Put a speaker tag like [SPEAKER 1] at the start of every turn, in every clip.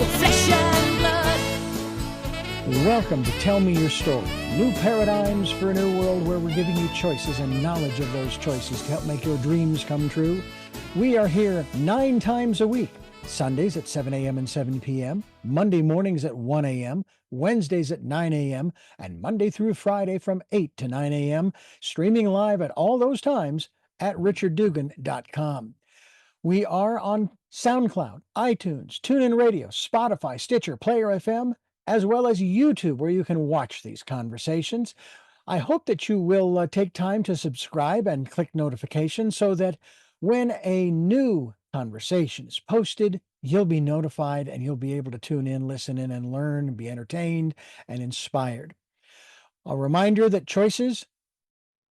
[SPEAKER 1] your flesh and blood.
[SPEAKER 2] Welcome to Tell Me Your Story. New paradigms for a new world where we're giving you choices and knowledge of those choices to help make your dreams come true. We are here 9 times a week. Sundays at 7 a.m. and 7 p.m., Monday mornings at 1 a.m., Wednesdays at 9 a.m., and Monday through Friday from 8 to 9 a.m., streaming live at all those times at richarddugan.com. We are on SoundCloud, iTunes, TuneIn Radio, Spotify, Stitcher, Player FM, as well as YouTube, where you can watch these conversations. I hope that you will take time to subscribe and click notifications so that when a new conversation is posted, you'll be notified and you'll be able to tune in, listen in, and learn, be entertained and inspired. A reminder that Choices,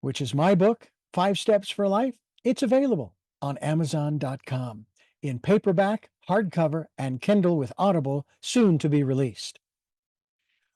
[SPEAKER 2] which is my book, 5 Steps for Life, it's available on Amazon.com in paperback, hardcover, and Kindle with Audible, soon to be released.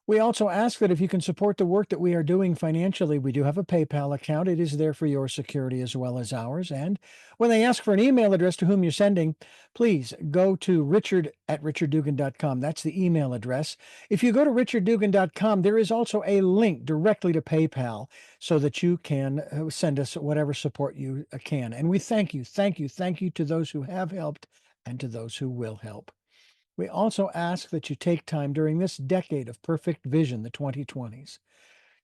[SPEAKER 2] We also ask that if you can support the work that we are doing financially, we do have a PayPal account. It is there for your security as well as ours. And when they ask for an email address to whom you're sending, please go to richard@richarddugan.com. That's the email address. If you go to richarddugan.com, there is also a link directly to PayPal so that you can send us whatever support you can. And we thank you to those who have helped and to those who will help. We also ask that you take time during this decade of perfect vision, the 2020s,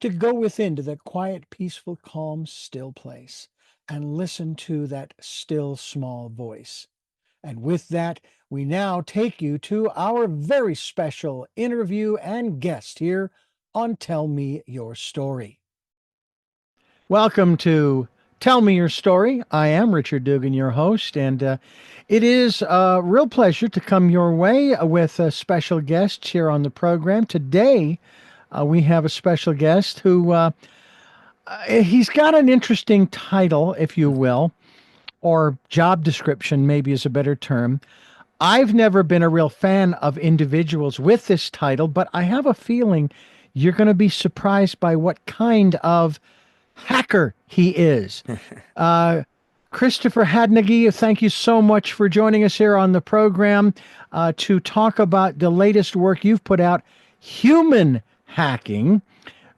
[SPEAKER 2] to go within to that quiet, peaceful, calm, still place and listen to that still, small voice. And with that, we now take you to our very special interview and guest here on Tell Me Your Story. Welcome to Tell Me Your Story. I am Richard Dugan, your host, and it is a real pleasure to come your way with a special guest here on the program. Today, we have a special guest who, he's got an interesting title, if you will, or job description maybe is a better term. I've never been a real fan of individuals with this title, but I have a feeling you're going to be surprised by what kind of hacker he is. Christopher Hadnagy, thank you so much for joining us here on the program to talk about the latest work you've put out, Human Hacking,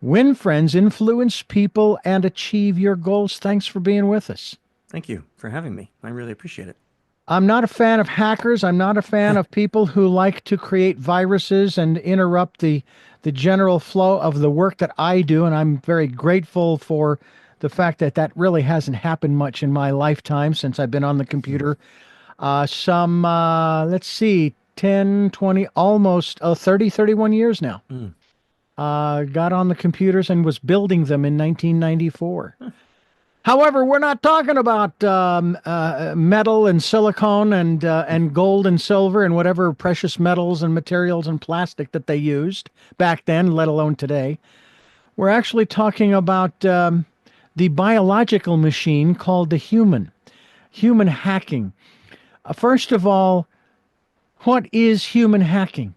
[SPEAKER 2] Win Friends, Influence People, and Achieve Your Goals. Thanks for being with us.
[SPEAKER 3] Thank you for having me. I really appreciate it.
[SPEAKER 2] I'm not a fan of hackers. I'm not a fan of people who like to create viruses and interrupt the general flow of the work that I do, and I'm very grateful for the fact that that really hasn't happened much in my lifetime since I've been on the computer. Let's see, 10, 20, almost 30, 31 years now. Got on the computers and was building them in 1994. However, we're not talking about metal and silicone and gold and silver and whatever precious metals and materials and plastic that they used back then, let alone today. We're actually talking about the biological machine called the human hacking. First of all, what is human hacking?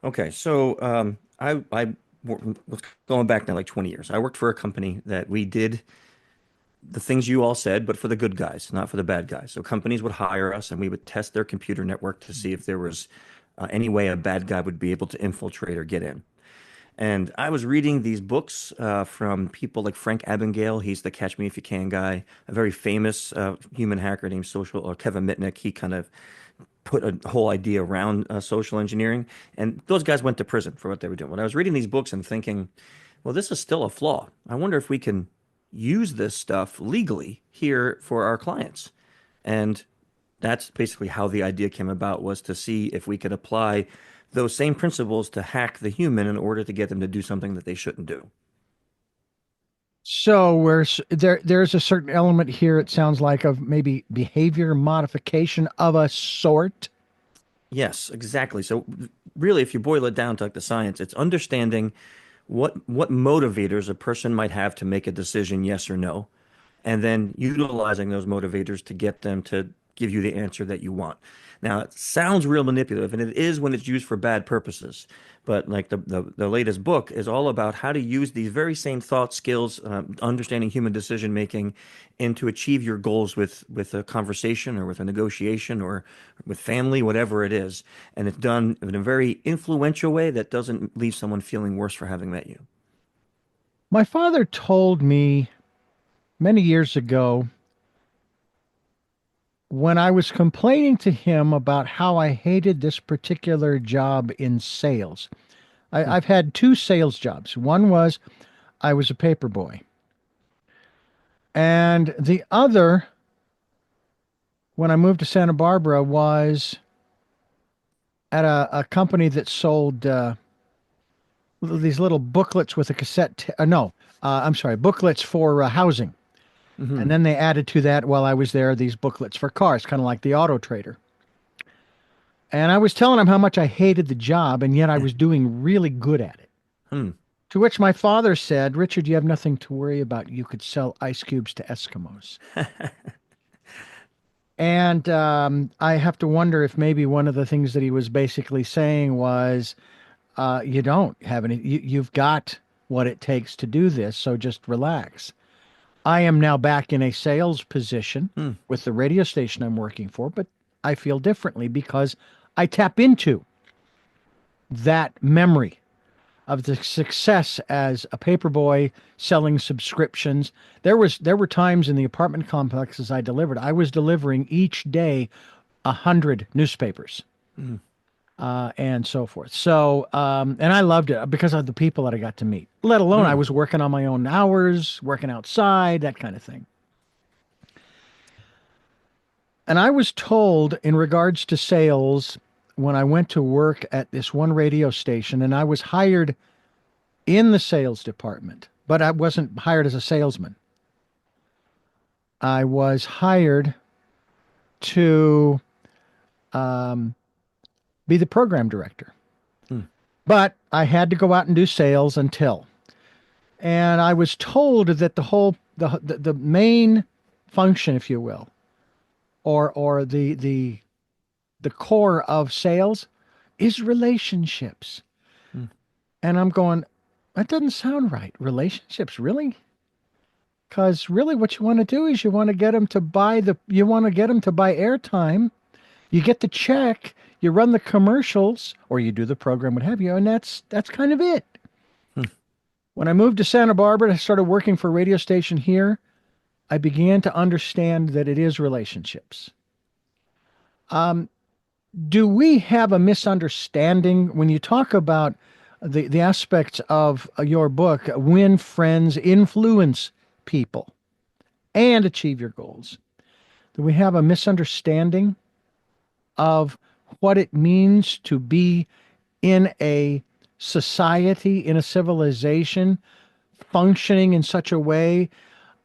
[SPEAKER 3] Okay, so going back now like 20 years. I worked for a company that we did the things you all said, but for the good guys, not for the bad guys. So companies would hire us and we would test their computer network to see if there was any way a bad guy would be able to infiltrate or get in. And I was reading these books from people like Frank Abagnale. He's the Catch Me If You Can guy, a very famous human hacker named Kevin Mitnick. He kind of put a whole idea around social engineering. And those guys went to prison for what they were doing. When I was reading these books and thinking, well, this is still a flaw. I wonder if we can use this stuff legally here for our clients. And that's basically how the idea came about, was to see if we could apply those same principles to hack the human in order to get them to do something that they shouldn't do.
[SPEAKER 2] So there's a certain element here, it sounds like, of maybe behavior modification of a sort.
[SPEAKER 3] Yes, exactly. So really, if you boil it down to like the science, it's understanding what motivators a person might have to make a decision, yes or no, and then utilizing those motivators to get them to give you the answer that you want. Now, it sounds real manipulative, and it is when it's used for bad purposes. But like the latest book is all about how to use these very same thought skills, understanding human decision making, and to achieve your goals with a conversation or with a negotiation or with family, whatever it is. And it's done in a very influential way that doesn't leave someone feeling worse for having met you.
[SPEAKER 2] My father told me many years ago when I was complaining to him about how I hated this particular job in sales.
[SPEAKER 3] Hmm.
[SPEAKER 2] I've had two sales jobs. One was I was a paper boy, and the other, when I moved to Santa Barbara, was at a company that sold these little booklets with a cassette. No, I'm sorry, booklets for housing.
[SPEAKER 3] Hmm.
[SPEAKER 2] And then they added to that while I was there these booklets for cars, kind of like the Auto Trader. And I was telling him how much I hated the job, and yet I was doing really good at it.
[SPEAKER 3] Hmm.
[SPEAKER 2] To which my father said, Richard, you have nothing to worry about. You could sell ice cubes to Eskimos. And I have to wonder if maybe one of the things that he was basically saying was, you don't have any, you've got what it takes to do this, so just relax. I am now back in a sales position
[SPEAKER 3] Hmm.
[SPEAKER 2] with the radio station I'm working for, but I feel differently because I tap into that memory of the success as a paperboy selling subscriptions. There were times in the apartment complexes I delivered. I was delivering each day 100 newspapers
[SPEAKER 3] Hmm.
[SPEAKER 2] and so forth. So and I loved it because of the people that I got to meet. Let alone I
[SPEAKER 3] Hmm.
[SPEAKER 2] was working on my own hours, working outside, that kind of thing. And I was told in regards to sales when I went to work at this one radio station, and I was hired in the sales department, but I wasn't hired as a salesman. I was hired to um, be the program director,
[SPEAKER 3] Hmm.
[SPEAKER 2] but I had to go out and do sales until. And I was told that the main function, if you will, or the core of sales is relationships.
[SPEAKER 3] Hmm.
[SPEAKER 2] And I'm going, that doesn't sound right. Relationships, really? Because really, what you want to do is you want to get them to you want to get them to buy airtime. You get the check, you run the commercials, or you do the program, what have you, and that's kind of it.
[SPEAKER 3] Hmm.
[SPEAKER 2] When I moved to Santa Barbara, I started working for a radio station here. I began to understand that it is relationships. Um, do we have a misunderstanding when you talk about the aspects of your book, win friends, influence people, and achieve your goals? Do we have a misunderstanding of what it means to be in a society, in a civilization, functioning in such a way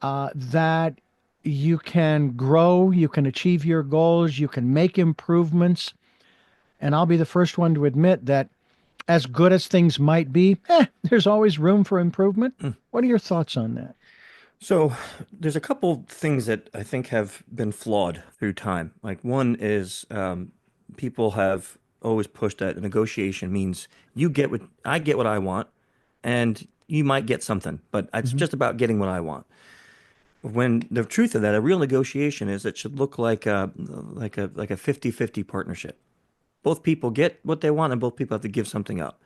[SPEAKER 2] that you can grow, you can achieve your goals, you can make improvements? And I'll be the first one to admit that as good as things might be, there's always room for improvement.
[SPEAKER 3] Hmm.
[SPEAKER 2] What are your thoughts on that?
[SPEAKER 3] So there's a couple things that I think have been flawed through time. Like one is people have always pushed that a negotiation means you get what I get what I want, and you might get something, but it's
[SPEAKER 2] Mhm.
[SPEAKER 3] just about getting what I want. When the truth of that, a real negotiation is it should look like a 50-50 partnership. Both people get what they want, and both people have to give something up.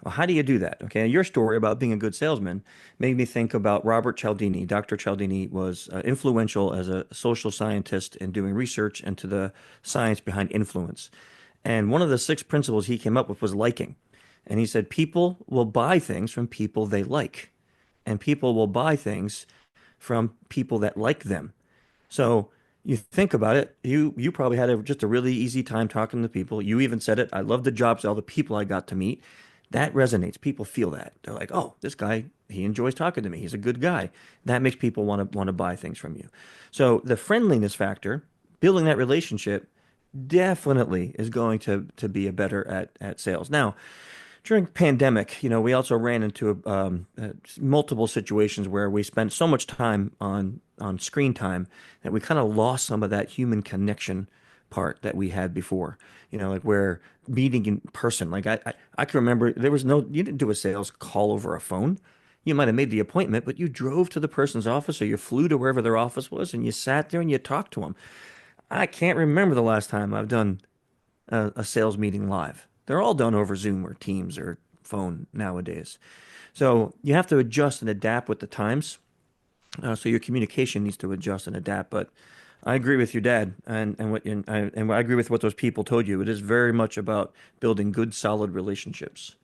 [SPEAKER 3] Well, how do you do that? Okay, your story about being a good salesman made me think about Robert Cialdini. Dr. Cialdini was influential as a social scientist in doing research into the science behind influence. And one of the six principles he came up with was liking. And he said people will buy things from people they like, and people will buy things from people that like them. So you think about it, you probably had just a really easy time talking to people. You even said it. I love the jobs, all the people I got to meet. That resonates. People feel that. They're like, oh, this guy, he enjoys talking to me. He's a good guy. That makes people want to buy things from you. So the friendliness factor, building that relationship, definitely is going to be a better at sales. Now, during pandemic, we also ran into multiple situations where we spent so much time on screen time that we kind of lost some of that human connection part that we had before, like where meeting in person, like I can remember there was no, you didn't do a sales call over a phone. You might have made the appointment, but you drove to the person's office or you flew to wherever their office was and you sat there and you talked to them. I can't remember the last time I've done a sales meeting live. They're all done over Zoom or Teams or phone nowadays. So you have to adjust and adapt with the times. So your communication needs to adjust and adapt. But I agree with your dad, and I agree with what those people told you. It is very much about building good, solid relationships.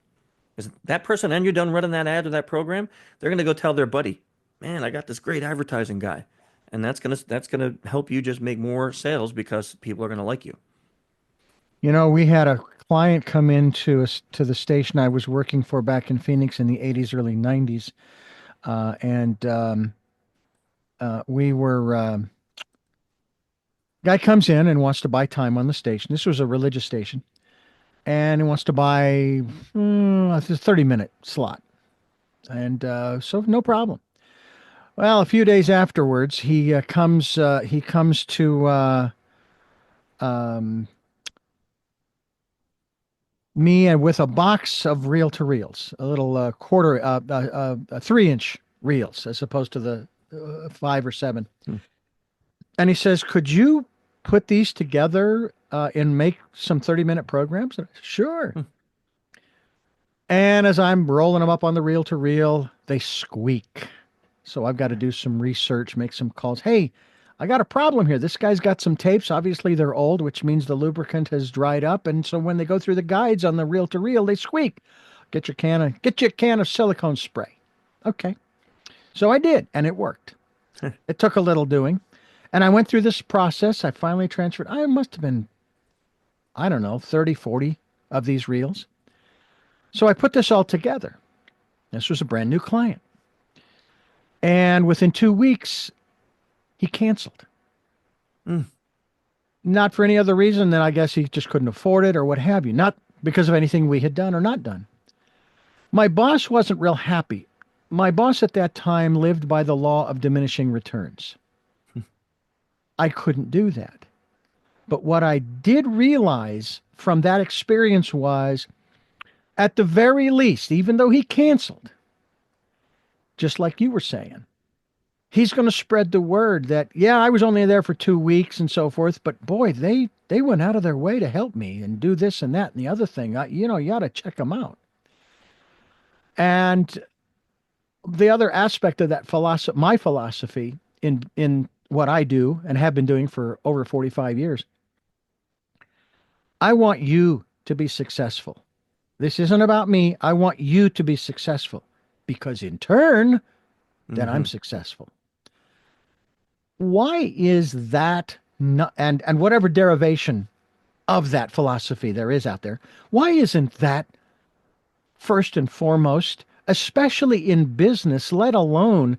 [SPEAKER 3] Because that person, and you're done running that ad or that program, they're gonna go tell their buddy, "Man, I got this great advertising guy," and that's gonna help you just make more sales because people are gonna like you.
[SPEAKER 2] We had a client come into us to the station I was working for back in Phoenix in the 80s, early 90s. And we were, guy comes in and wants to buy time on the station. This was a religious station. And he wants to buy a 30-minute slot. And so no problem. Well, a few days afterwards, he comes to um, me and with a box of reel-to-reels, a little 3-inch reels as opposed to the 5 or 7.
[SPEAKER 3] Hmm.
[SPEAKER 2] And he says, "Could you put these together and make some 30-minute programs?" And I said, "Sure."
[SPEAKER 3] Hmm.
[SPEAKER 2] And as I'm rolling them up on the reel-to-reel, they squeak. So I've got to do some research, make some calls. Hey, I got a problem here. This guy's got some tapes. Obviously, they're old, which means the lubricant has dried up. And so when they go through the guides on the reel to reel, they squeak. Get you a can of silicone spray. Okay. So I did, and it worked. It took a little doing. And I went through this process. I finally transferred. I must have been, I don't know, 30, 40 of these reels. So I put this all together. This was a brand new client. And within 2 weeks, he canceled.
[SPEAKER 3] Mm.
[SPEAKER 2] Not for any other reason than I guess he just couldn't afford it or what have you. Not because of anything we had done or not done. My boss wasn't real happy. My boss at that time lived by the law of diminishing returns. I couldn't do that. But what I did realize from that experience was, at the very least, even though he canceled, just like you were saying, he's going to spread the word that, yeah, I was only there for 2 weeks and so forth, but boy, they went out of their way to help me and do this and that and the other thing. You ought to check them out. And the other aspect of that philosophy, my philosophy in what I do and have been doing for over 45 years, I want you to be successful. This isn't about me. I want you to be successful because in turn, then I'm successful. Why is that not, and whatever derivation of that philosophy there is out there, why isn't that first and foremost, especially in business, let alone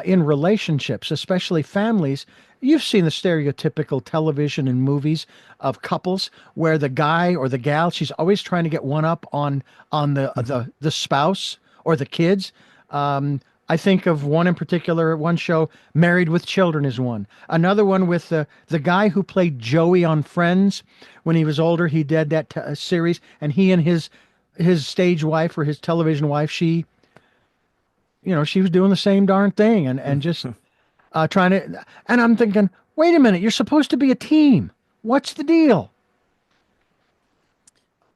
[SPEAKER 2] in relationships, especially families? You've seen the stereotypical television and movies of couples where the guy or the gal, she's always trying to get one up on the spouse or the kids. I think of one in particular, one show, Married with Children is one. Another one with the guy who played Joey on Friends. When he was older, he did that series, and he and his stage wife or his television wife, she was doing the same darn thing and just trying to, and I'm thinking, wait a minute, you're supposed to be a team. What's the deal?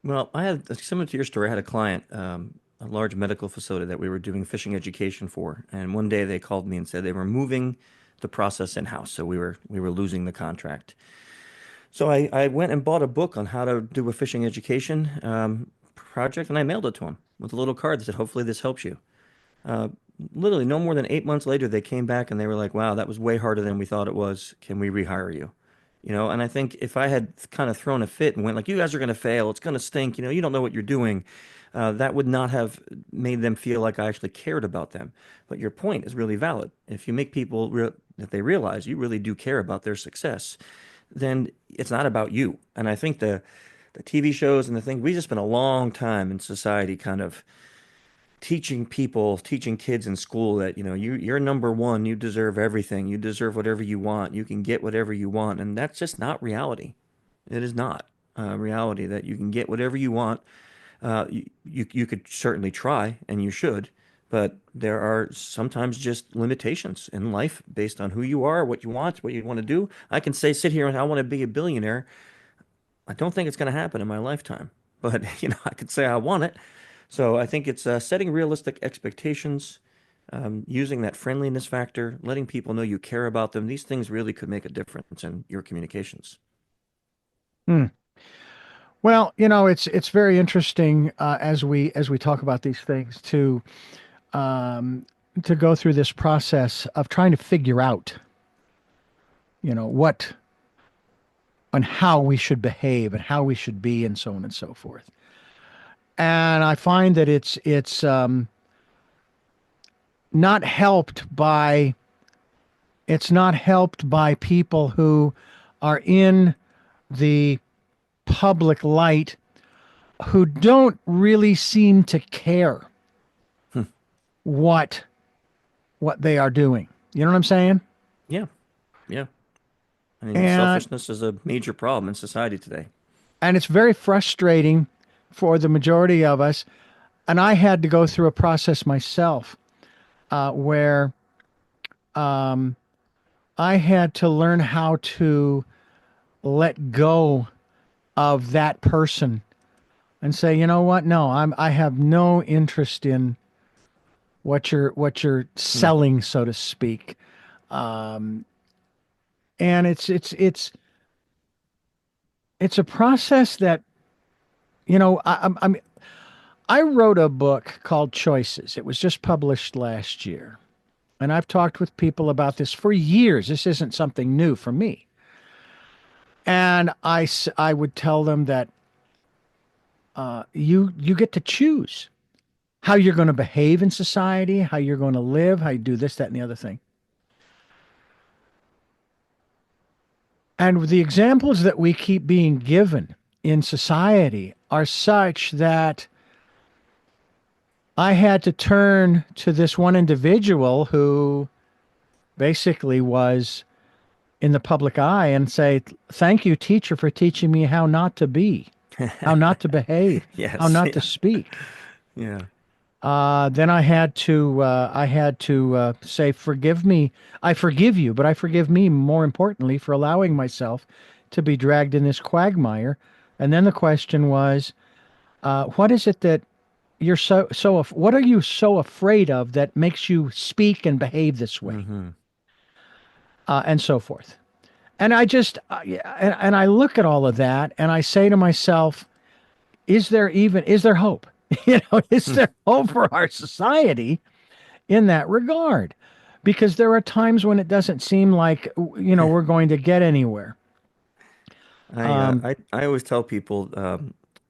[SPEAKER 3] Well, I had similar to your story. I had a client, a large medical facility that we were doing fishing education for, and one day they called me and said they were moving the process in-house, so we were losing the contract. So I went and bought a book on how to do a fishing education project, and I mailed it to them with a little card that said, "Hopefully this helps you." Uh, Literally, no more than 8 months later, they came back and they were like, "Wow, that was way harder than we thought it was. Can we rehire you?" And I think if I had kind of thrown a fit and went like, "You guys are going to fail. It's going to stink. You don't know what you're doing," that would not have made them feel like I actually cared about them. But your point is really valid. If you make people that they realize you really do care about their success, then it's not about you. And I think the TV shows and the thing, we just spent a long time in society kind of teaching kids in school that, you're number one, you deserve everything, you deserve whatever you want, you can get whatever you want, and that's just not reality. It is not a reality that you can get whatever you want. You could certainly try, and you should, but there are sometimes just limitations in life based on who you are, what you want to do. I can sit here and I want to be a billionaire. I don't think it's going to happen in my lifetime, but I could say I want it. So I think it's setting realistic expectations, using that friendliness factor, letting people know you care about them. These things really could make a difference in your communications.
[SPEAKER 2] Hmm. Well, it's very interesting as we talk about these things um, to go through this process of trying to figure out, what and how we should behave and how we should be and so on and so forth. And I find that not helped by it's not helped by people who are in the public light who don't really seem to care
[SPEAKER 3] Hmm.
[SPEAKER 2] what they are doing. You know what I'm saying?
[SPEAKER 3] Yeah, yeah. I mean,
[SPEAKER 2] And
[SPEAKER 3] selfishness is a major problem in society today.
[SPEAKER 2] it's very frustrating for the majority of us. And I had to go through a process myself where I had to learn how to let go of that person and say, you know what? No, I have no interest in what you're
[SPEAKER 3] Hmm.
[SPEAKER 2] selling, so to speak. Um, and it's a process that I wrote a book called Choices. It was just published last year, and I've talked with people about this for years. This isn't something new for me, and I would tell them that you get to choose how you're going to behave in society, how you're going to live, how you do this, that, and the other thing. And the examples that we keep being given in society are such that I had to turn to this one individual who basically was in the public eye and say, thank you, teacher, for teaching me how not to be, how not to behave, how
[SPEAKER 3] Yes,
[SPEAKER 2] not to
[SPEAKER 3] yeah,
[SPEAKER 2] speak.
[SPEAKER 3] yeah.
[SPEAKER 2] Then I had to say, forgive me. I forgive you, but I forgive me more importantly for allowing myself to be dragged in this quagmire. And then the question was, what is it that you're what are you so afraid of that makes you speak and behave this way,
[SPEAKER 3] Hmm.
[SPEAKER 2] and so forth. And yeah, and I look at all of that and I say to myself, is there hope? Is there hope for our society in that regard? Because there are times when it doesn't seem like we're going to get anywhere. Um,
[SPEAKER 3] I always tell people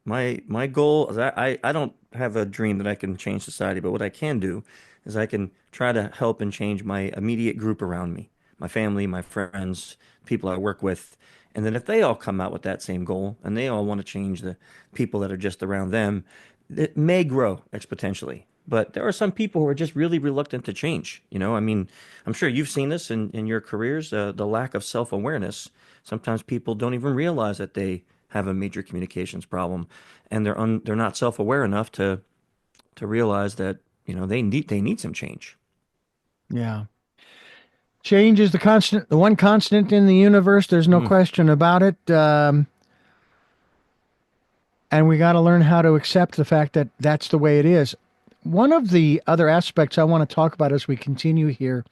[SPEAKER 3] my goal is I don't have a dream that I can change society, but what I can do is I can try to help and change my immediate group around me, my family, my friends, people I work with. And then if they all come out with that same goal and they all want to change the people that are just around them, it may grow exponentially. But there are some people who are just really reluctant to change. I mean, I'm sure you've seen this in your careers, the lack of self-awareness. Sometimes people don't even realize that they have a major communications problem, and they're not self-aware enough to realize that they need some change.
[SPEAKER 2] yeah. Change is the one constant in the universe. There's no
[SPEAKER 3] Mm,
[SPEAKER 2] question about it. And we got to learn how to accept the fact that that's the way it is. One of the other aspects I want to talk about as we continue here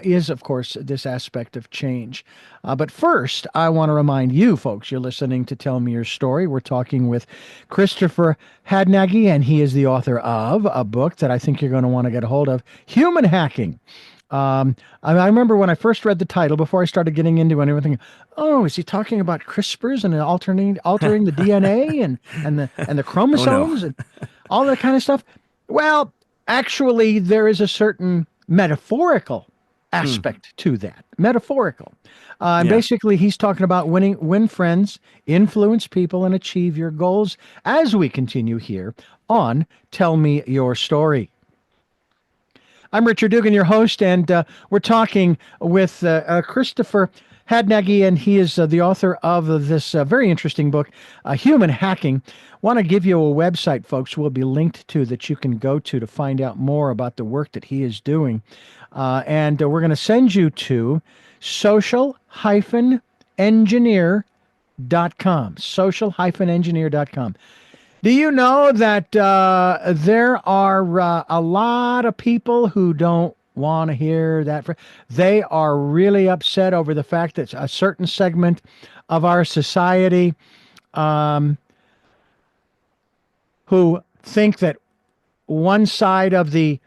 [SPEAKER 2] is, of course, this aspect of change. But first, I want to remind you folks, you're listening to Tell Me Your Story. We're talking with Christopher Hadnagy, and he is the author of a book that I think you're going to want to get a hold of, Human Hacking. I remember when I first read the title, before I started getting into it, everything. Oh, is he talking about CRISPRs and altering the DNA and the
[SPEAKER 3] oh no.
[SPEAKER 2] chromosomes and all that kind of stuff? Well, actually, there is a certain metaphorical
[SPEAKER 3] Hmm.
[SPEAKER 2] aspect to that. Metaphorical. And
[SPEAKER 3] Yeah.
[SPEAKER 2] basically, he's talking about win friends, influence people, and achieve your goals as we continue here on Tell Me Your Story. I'm Richard Dugan, your host, and we're talking with Christopher Hadnagy, and he is the author of this very interesting book, Human Hacking. Want to give you a website, folks, will be linked to that you can go to find out more about the work that he is doing. And we're going to send you to social-engineer.com, social-engineer.com. Do you know that there are a lot of people who don't want to hear that? They are really upset over the fact that a certain segment of our society who think that one side of the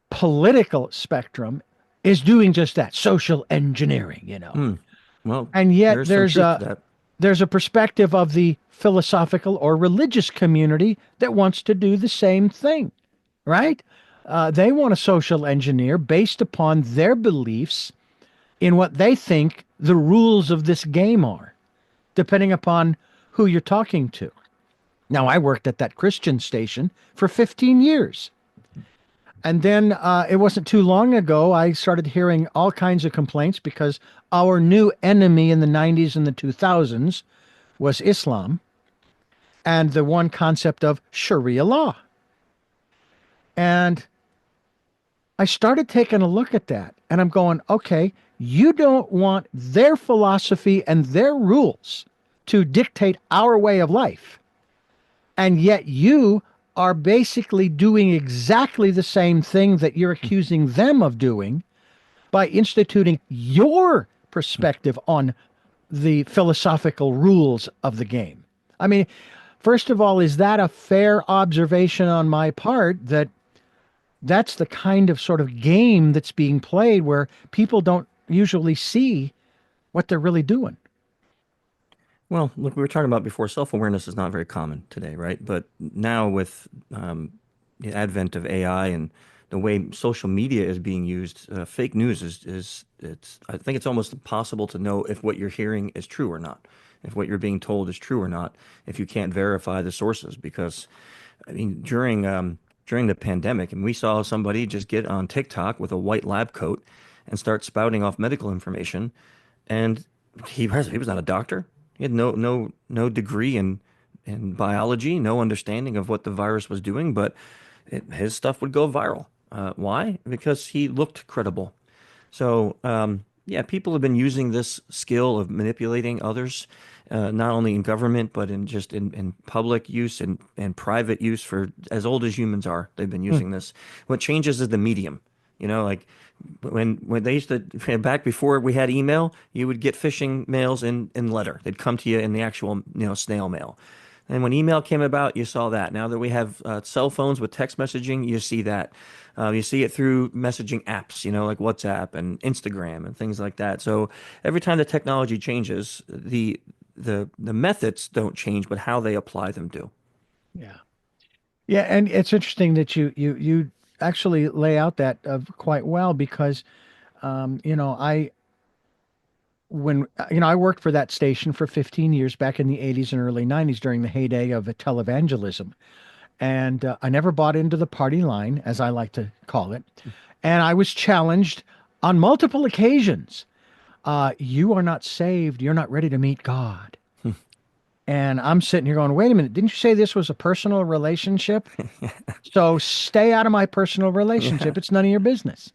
[SPEAKER 2] political spectrum is doing just that, social engineering,
[SPEAKER 3] Well,
[SPEAKER 2] And yet
[SPEAKER 3] there's some truth to that.
[SPEAKER 2] there's a perspective of the philosophical or religious community that wants to do the same thing, right? They want to social engineer based upon their beliefs in what they think the rules of this game are, depending upon who you're talking to. Now, I worked at that Christian station for 15 years. And then it wasn't too long ago, I started hearing all kinds of complaints because our new enemy in the 90s and the 2000s was Islam and the one concept of Sharia law. And I started taking a look at that and I'm going, okay, you don't want their philosophy and their rules to dictate our way of life. And yet you are basically doing exactly the same thing that you're accusing them of doing by instituting your perspective on the philosophical rules of the game. I mean, first of all, is that a fair observation on my part that that's the kind of sort of game that's being played where people don't usually see what they're really doing?
[SPEAKER 3] Well, look, we were talking about before, self-awareness is not very common today, right? But now with the advent of AI and the way social media is being used, fake news I think it's almost impossible to know if what you're hearing is true or not, if what you're being told is true or not, if you can't verify the sources. Because, I mean, during the pandemic, and we saw somebody just get on TikTok with a white lab coat and start spouting off medical information, and he was not a doctor. He had no degree in biology, no understanding of what the virus was doing, but his stuff would go viral. Why? Because he looked credible. So yeah, people have been using this skill of manipulating others, not only in government but in public use and private use for as old as humans are. They've been using this. What changes is the medium. Like when they used to, back before we had email, you would get phishing mails in letter. They'd come to you in the actual, snail mail. And when email came about, you saw that. Now that we have cell phones with text messaging, you see that. You see it through messaging apps, like WhatsApp and Instagram and things like that. So every time the technology changes, the methods don't change, but how they apply them do.
[SPEAKER 2] Yeah. Yeah, and it's interesting that you actually lay out that quite well because, I worked for that station for 15 years back in the 80s and early 90s during the heyday of televangelism. And I never bought into the party line, as I like to call it. And I was challenged on multiple occasions. You are not saved. You're not ready to meet God. And I'm sitting here going, wait a minute, didn't you say this was a personal relationship? So stay out of my personal relationship. It's none of your business.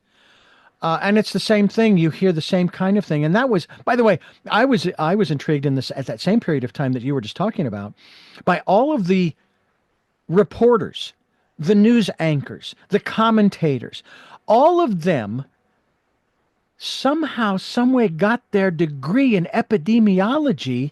[SPEAKER 2] And it's the same thing. You hear the same kind of thing. And that was, by the way, I was intrigued in this at that same period of time that you were just talking about by all of the reporters, the news anchors, the commentators, all of them somehow, some way got their degree in epidemiology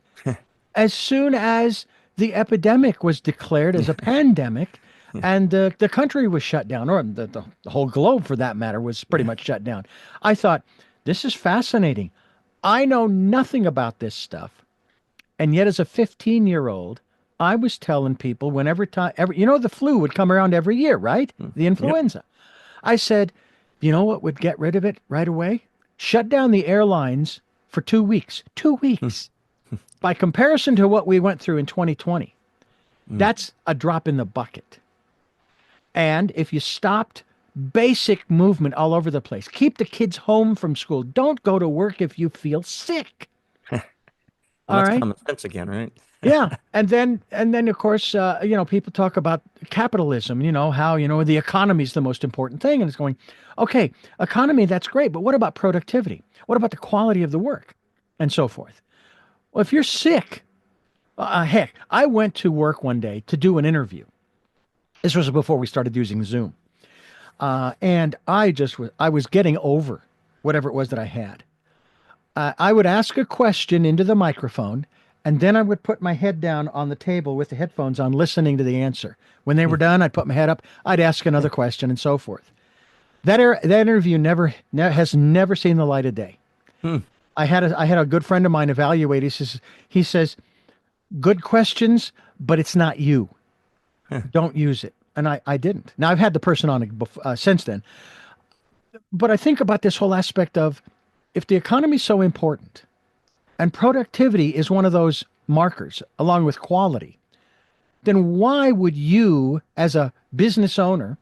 [SPEAKER 2] as soon as the epidemic was declared as a pandemic and the country was shut down, or the whole globe for that matter was pretty much shut down. I thought, this is fascinating. I know nothing about this stuff. And yet as a 15-year-old, I was telling people the flu would come around every year, right? The influenza. Yep. I said, you know what would get rid of it right away? Shut down the airlines for 2 weeks. 2 weeks. By comparison to what we went through in 2020, that's a drop in the bucket. And if you stopped basic movement all over the place. Keep the kids home from school. Don't go to work if you feel sick.
[SPEAKER 3] Well,
[SPEAKER 2] All
[SPEAKER 3] that's
[SPEAKER 2] right.
[SPEAKER 3] common sense again, right?
[SPEAKER 2] Yeah. And then of course, people talk about capitalism, how, the economy is the most important thing. And it's going, okay, economy, that's great. But what about productivity? What about the quality of the work and so forth? Well, if you're sick, heck, I went to work one day to do an interview. This was before we started using Zoom. And I was getting over whatever it was that I had. I would ask a question into the microphone, and then I would put my head down on the table with the headphones on, listening to the answer. When they were done, I'd put my head up, I'd ask another question, and so forth. That interview has never seen the light of day.
[SPEAKER 3] Hmm.
[SPEAKER 2] I had a good friend of mine evaluate. He says, good questions, but it's not you. Don't use it. And I didn't. Now I've had the person on since then. But I think about this whole aspect of, if the economy is so important and productivity is one of those markers along with quality, then why would you, as a business owner,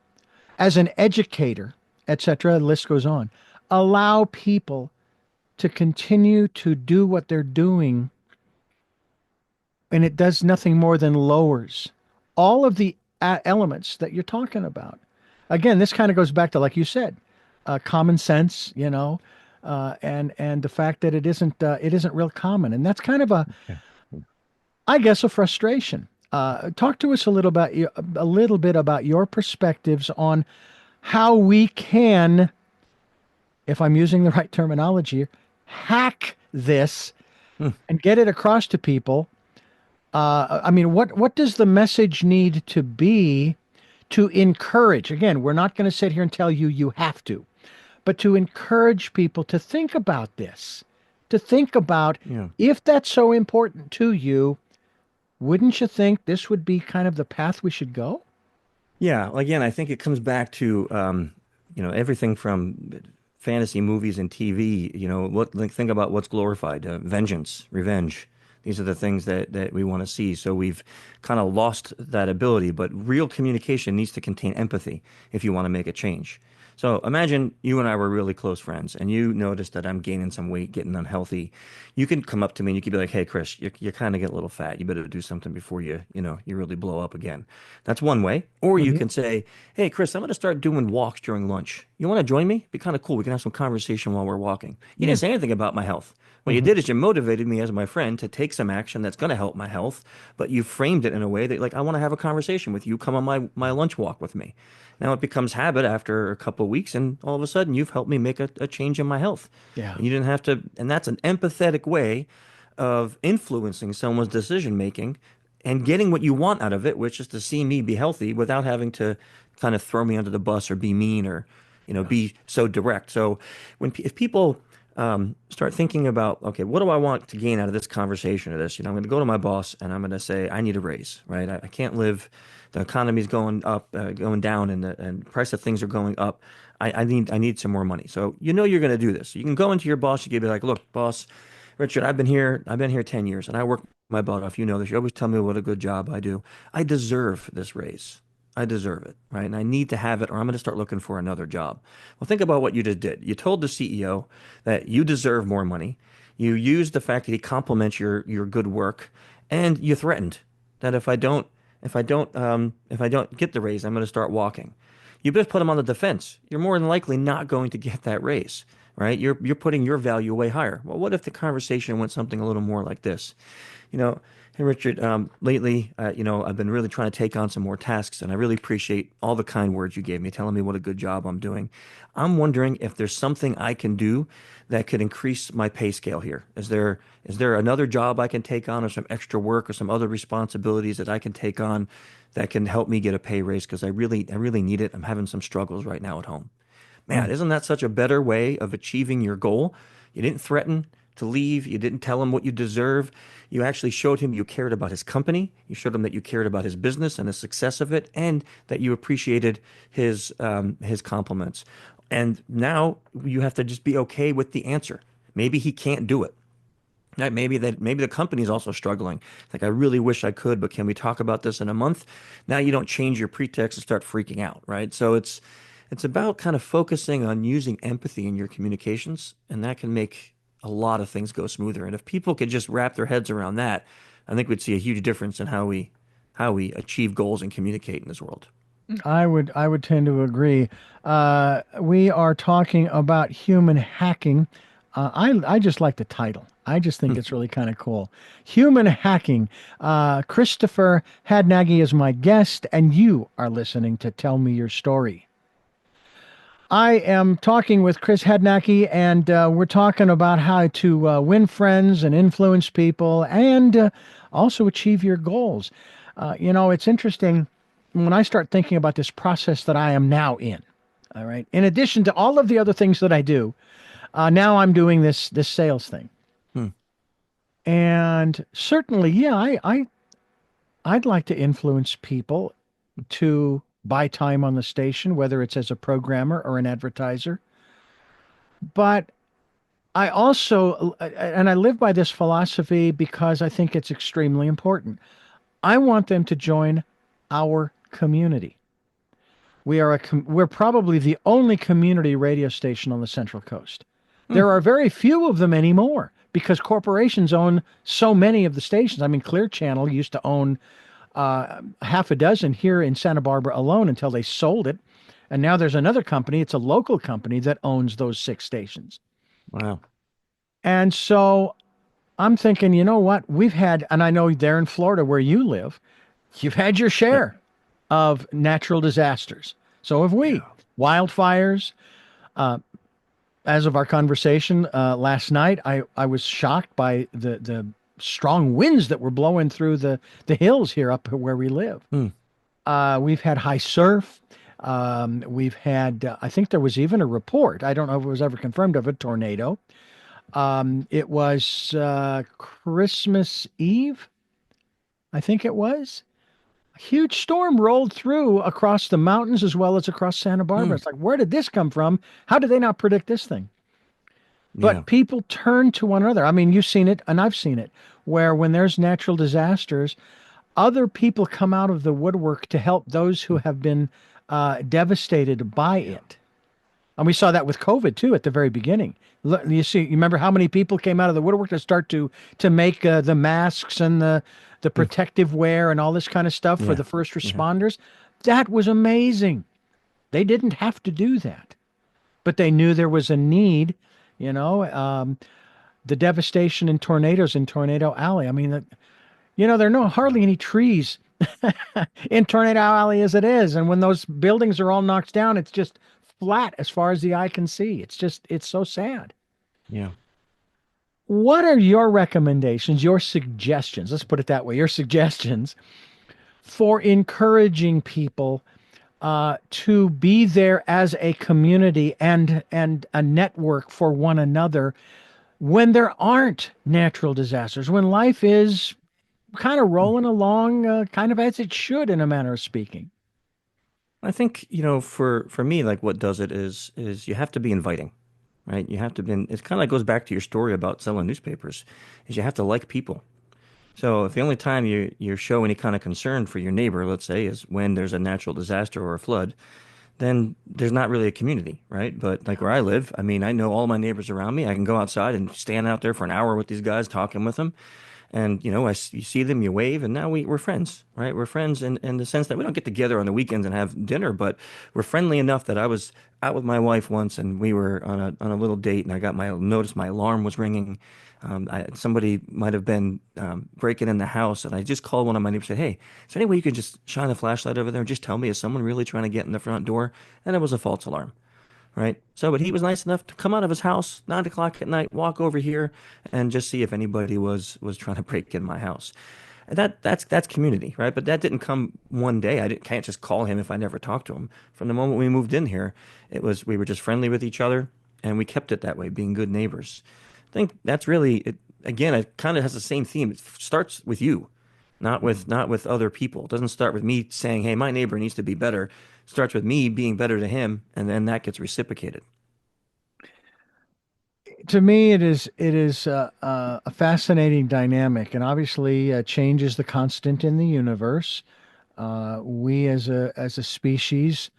[SPEAKER 2] as an educator, etc., the list goes on, allow people to continue to do what they're doing, and it does nothing more than lowers all of the elements that you're talking about? Again, this kind of goes back to, like you said, common sense, and the fact that it isn't real common, and that's kind of I guess, a frustration. Talk to us a little bit about your perspectives on how we can, if I'm using the right terminology, hack this
[SPEAKER 3] Hmm.
[SPEAKER 2] and get it across to people. I mean, what does the message need to be to encourage? Again, we're not going to sit here and tell you have to, but to encourage people to think about this, to think about,
[SPEAKER 3] Yeah.
[SPEAKER 2] if that's so important to you, wouldn't you think this would be kind of the path we should go?
[SPEAKER 3] Yeah. Again, I think it comes back to everything from fantasy movies and TV. Think about what's glorified: vengeance, revenge. These are the things that we want to see. So we've kind of lost that ability. But real communication needs to contain empathy if you want to make a change. So imagine you and I were really close friends, and you noticed that I'm gaining some weight, getting unhealthy. You can come up to me and you could be like, "Hey, Chris, you're kind of getting a little fat. You better do something before you really blow up again." That's one way. Or you
[SPEAKER 2] Hmm.
[SPEAKER 3] can say, "Hey, Chris, I'm going to start doing walks during lunch. You want to join me? Be kind of cool. We can have some conversation while we're walking." You
[SPEAKER 2] Yeah.
[SPEAKER 3] didn't say anything about my health. What you
[SPEAKER 2] Hmm.
[SPEAKER 3] did is you motivated me as my friend to take some action that's going to help my health, but you framed it in a way that, like, I want to have a conversation with you. Come on my lunch walk with me. Now it becomes habit after a couple of weeks, and all of a sudden you've helped me make a change in my health.
[SPEAKER 2] Yeah.
[SPEAKER 3] And you didn't have to, and that's an empathetic way of influencing someone's decision making and getting what you want out of it, which is to see me be healthy without having to kind of throw me under the bus or be mean or,
[SPEAKER 2] Yeah.
[SPEAKER 3] be so direct. So if people start thinking about, okay, what do I want to gain out of this conversation or this? I'm going to go to my boss and I'm going to say, I need a raise, right? I can't live. The economy's going up, going down, and the price of things are going up. I need some more money. So you're going to do this. You can go into your boss. You can be like, look, boss, Richard, I've been here 10 years and I work my butt off. You know this. You always tell me what a good job I do. I deserve this raise. I deserve it, right? And I need to have it, or I'm going to start looking for another job. Well, think about what you just did. You told the CEO that you deserve more money. You used the fact that he compliments your good work, and you threatened that if I don't get the raise, I'm going to start walking. You just put him on the defense. You're more than likely not going to get that raise, right? You're putting your value way higher. Well, what if the conversation went something a little more like this? You know, Hey Richard, lately, I've been really trying to take on some more tasks, and I really appreciate all the kind words you gave me, telling me what a good job I'm doing. I'm wondering if there's something I can do that could increase my pay scale here. Is there another job I can take on, or some extra work, or some other responsibilities that I can take on that can help me get a pay raise? Because I really need it. I'm having some struggles right now at home. Man,
[SPEAKER 2] Mm.
[SPEAKER 3] isn't that such a better way of achieving your goal? You didn't threaten to leave. You didn't tell him what you deserve. You actually showed him you cared about his company. You showed him that you cared about his business and the success of it, and that you appreciated his compliments. And now you have to just be okay with the answer. Maybe he can't do it. Right? Maybe the company is also struggling. Like, I really wish I could, but can we talk about this in a month? Now you don't change your pretext and start freaking out, right? So It's about kind of focusing on using empathy in your communications, and that can make a lot of things go smoother. And if people could just wrap their heads around that, I think we'd see a huge difference in how we achieve goals and communicate in this world.
[SPEAKER 2] I would tend to agree. We are talking about human hacking. I just like the title. I just think it's really kind of cool. Human hacking. Christopher Hadnagy is my guest, and you are listening to Tell Me Your Story. I am talking with Chris Hadnacky, and we're talking about how to win friends and influence people and also achieve your goals. It's interesting when I start thinking about this process that I am now in. All right. In addition to all of the other things that I do, now I'm doing this sales thing.
[SPEAKER 3] Hmm.
[SPEAKER 2] And certainly, yeah, I'd like to influence people to buy time on the station, whether it's as a programmer or an advertiser. But I also, and I live by this philosophy because I think it's extremely important. I want them to join our community. We're probably the only community radio station on the Central Coast.
[SPEAKER 3] Hmm.
[SPEAKER 2] There are very few of them anymore because corporations own so many of the stations. I mean, Clear Channel used to own half a dozen here in Santa Barbara alone until they sold it. And now there's another company, it's a local company that owns those 6 stations.
[SPEAKER 3] Wow.
[SPEAKER 2] And so I'm thinking, you know what? We've had, and I know there in Florida where you live, you've had your
[SPEAKER 3] Yep.
[SPEAKER 2] share of natural disasters. So have we.
[SPEAKER 3] Yeah.
[SPEAKER 2] Wildfires. As of our conversation last night, I was shocked by the strong winds that were blowing through the hills here up where we live.
[SPEAKER 3] Hmm.
[SPEAKER 2] We've had high surf. We've had, I think there was even a report. I don't know if it was ever confirmed of a tornado. It was Christmas Eve, I think it was. A huge storm rolled through across the mountains as well as across Santa
[SPEAKER 3] Hmm.
[SPEAKER 2] Barbara. It's like, where did this come from? How did they not predict this thing?
[SPEAKER 3] Yeah.
[SPEAKER 2] But people turn to one another. I mean, you've seen it, and I've seen it, where when there's natural disasters, other people come out of the woodwork to help those who have been devastated by
[SPEAKER 3] Yeah.
[SPEAKER 2] it. And we saw that with COVID too at the very beginning. You remember how many people came out of the woodwork to start to make the masks and the
[SPEAKER 3] Hmm.
[SPEAKER 2] protective wear and all this kind of stuff for
[SPEAKER 3] Yeah.
[SPEAKER 2] the first
[SPEAKER 3] Yeah.
[SPEAKER 2] responders. That was amazing. They didn't have to do that, but they knew there was a need. You know, the devastation in tornadoes in Tornado Alley. I mean, there are no hardly any trees in Tornado Alley as it is. And when those buildings are all knocked down, it's just flat as far as the eye can see. It's so sad.
[SPEAKER 3] Yeah.
[SPEAKER 2] What are your recommendations, your suggestions? Let's put it that way, your suggestions for encouraging people to be there as a community and a network for one another when there aren't natural disasters, when life is kind of
[SPEAKER 3] Hmm.
[SPEAKER 2] rolling along, kind of as it should, in a manner of speaking.
[SPEAKER 3] I think, for me, like what does it is you have to be inviting, right? You have to be, it kind of like goes back to your story about selling newspapers, is you have to like people. So if the only time you show any kind of concern for your neighbor, let's say, is when there's a natural disaster or a flood, then there's not really a community, right? But like where I live, I mean, I know all my neighbors around me. I can go outside and stand out there for an hour with these guys, talking with them. And, you see them, you wave, and now we're friends, right? We're friends in the sense that we don't get together on the weekends and have dinner, but we're friendly enough that I was out with my wife once and we were on a little date and I got noticed my alarm was ringing. Somebody might have been breaking in the house, and I just called one of my neighbors and said, "Hey, is there any way you could just shine a flashlight over there and just tell me, is someone really trying to get in the front door?" And it was a false alarm, right? So, but he was nice enough to come out of his house 9 o'clock at night, walk over here, and just see if anybody was trying to break in my house. And that's community, right? But that didn't come one day. Can't just call him if I never talked to him. From the moment we moved in here, we were just friendly with each other, and we kept it that way, being good neighbors. I think that's really it. Again, it kind of has the same theme. It starts with you, not with other people. It doesn't start with me saying, "Hey, my neighbor needs to be better." It starts with me being better to him, and then that gets reciprocated.
[SPEAKER 2] To me, it is a fascinating dynamic, and obviously, change is the constant in the universe. We as a species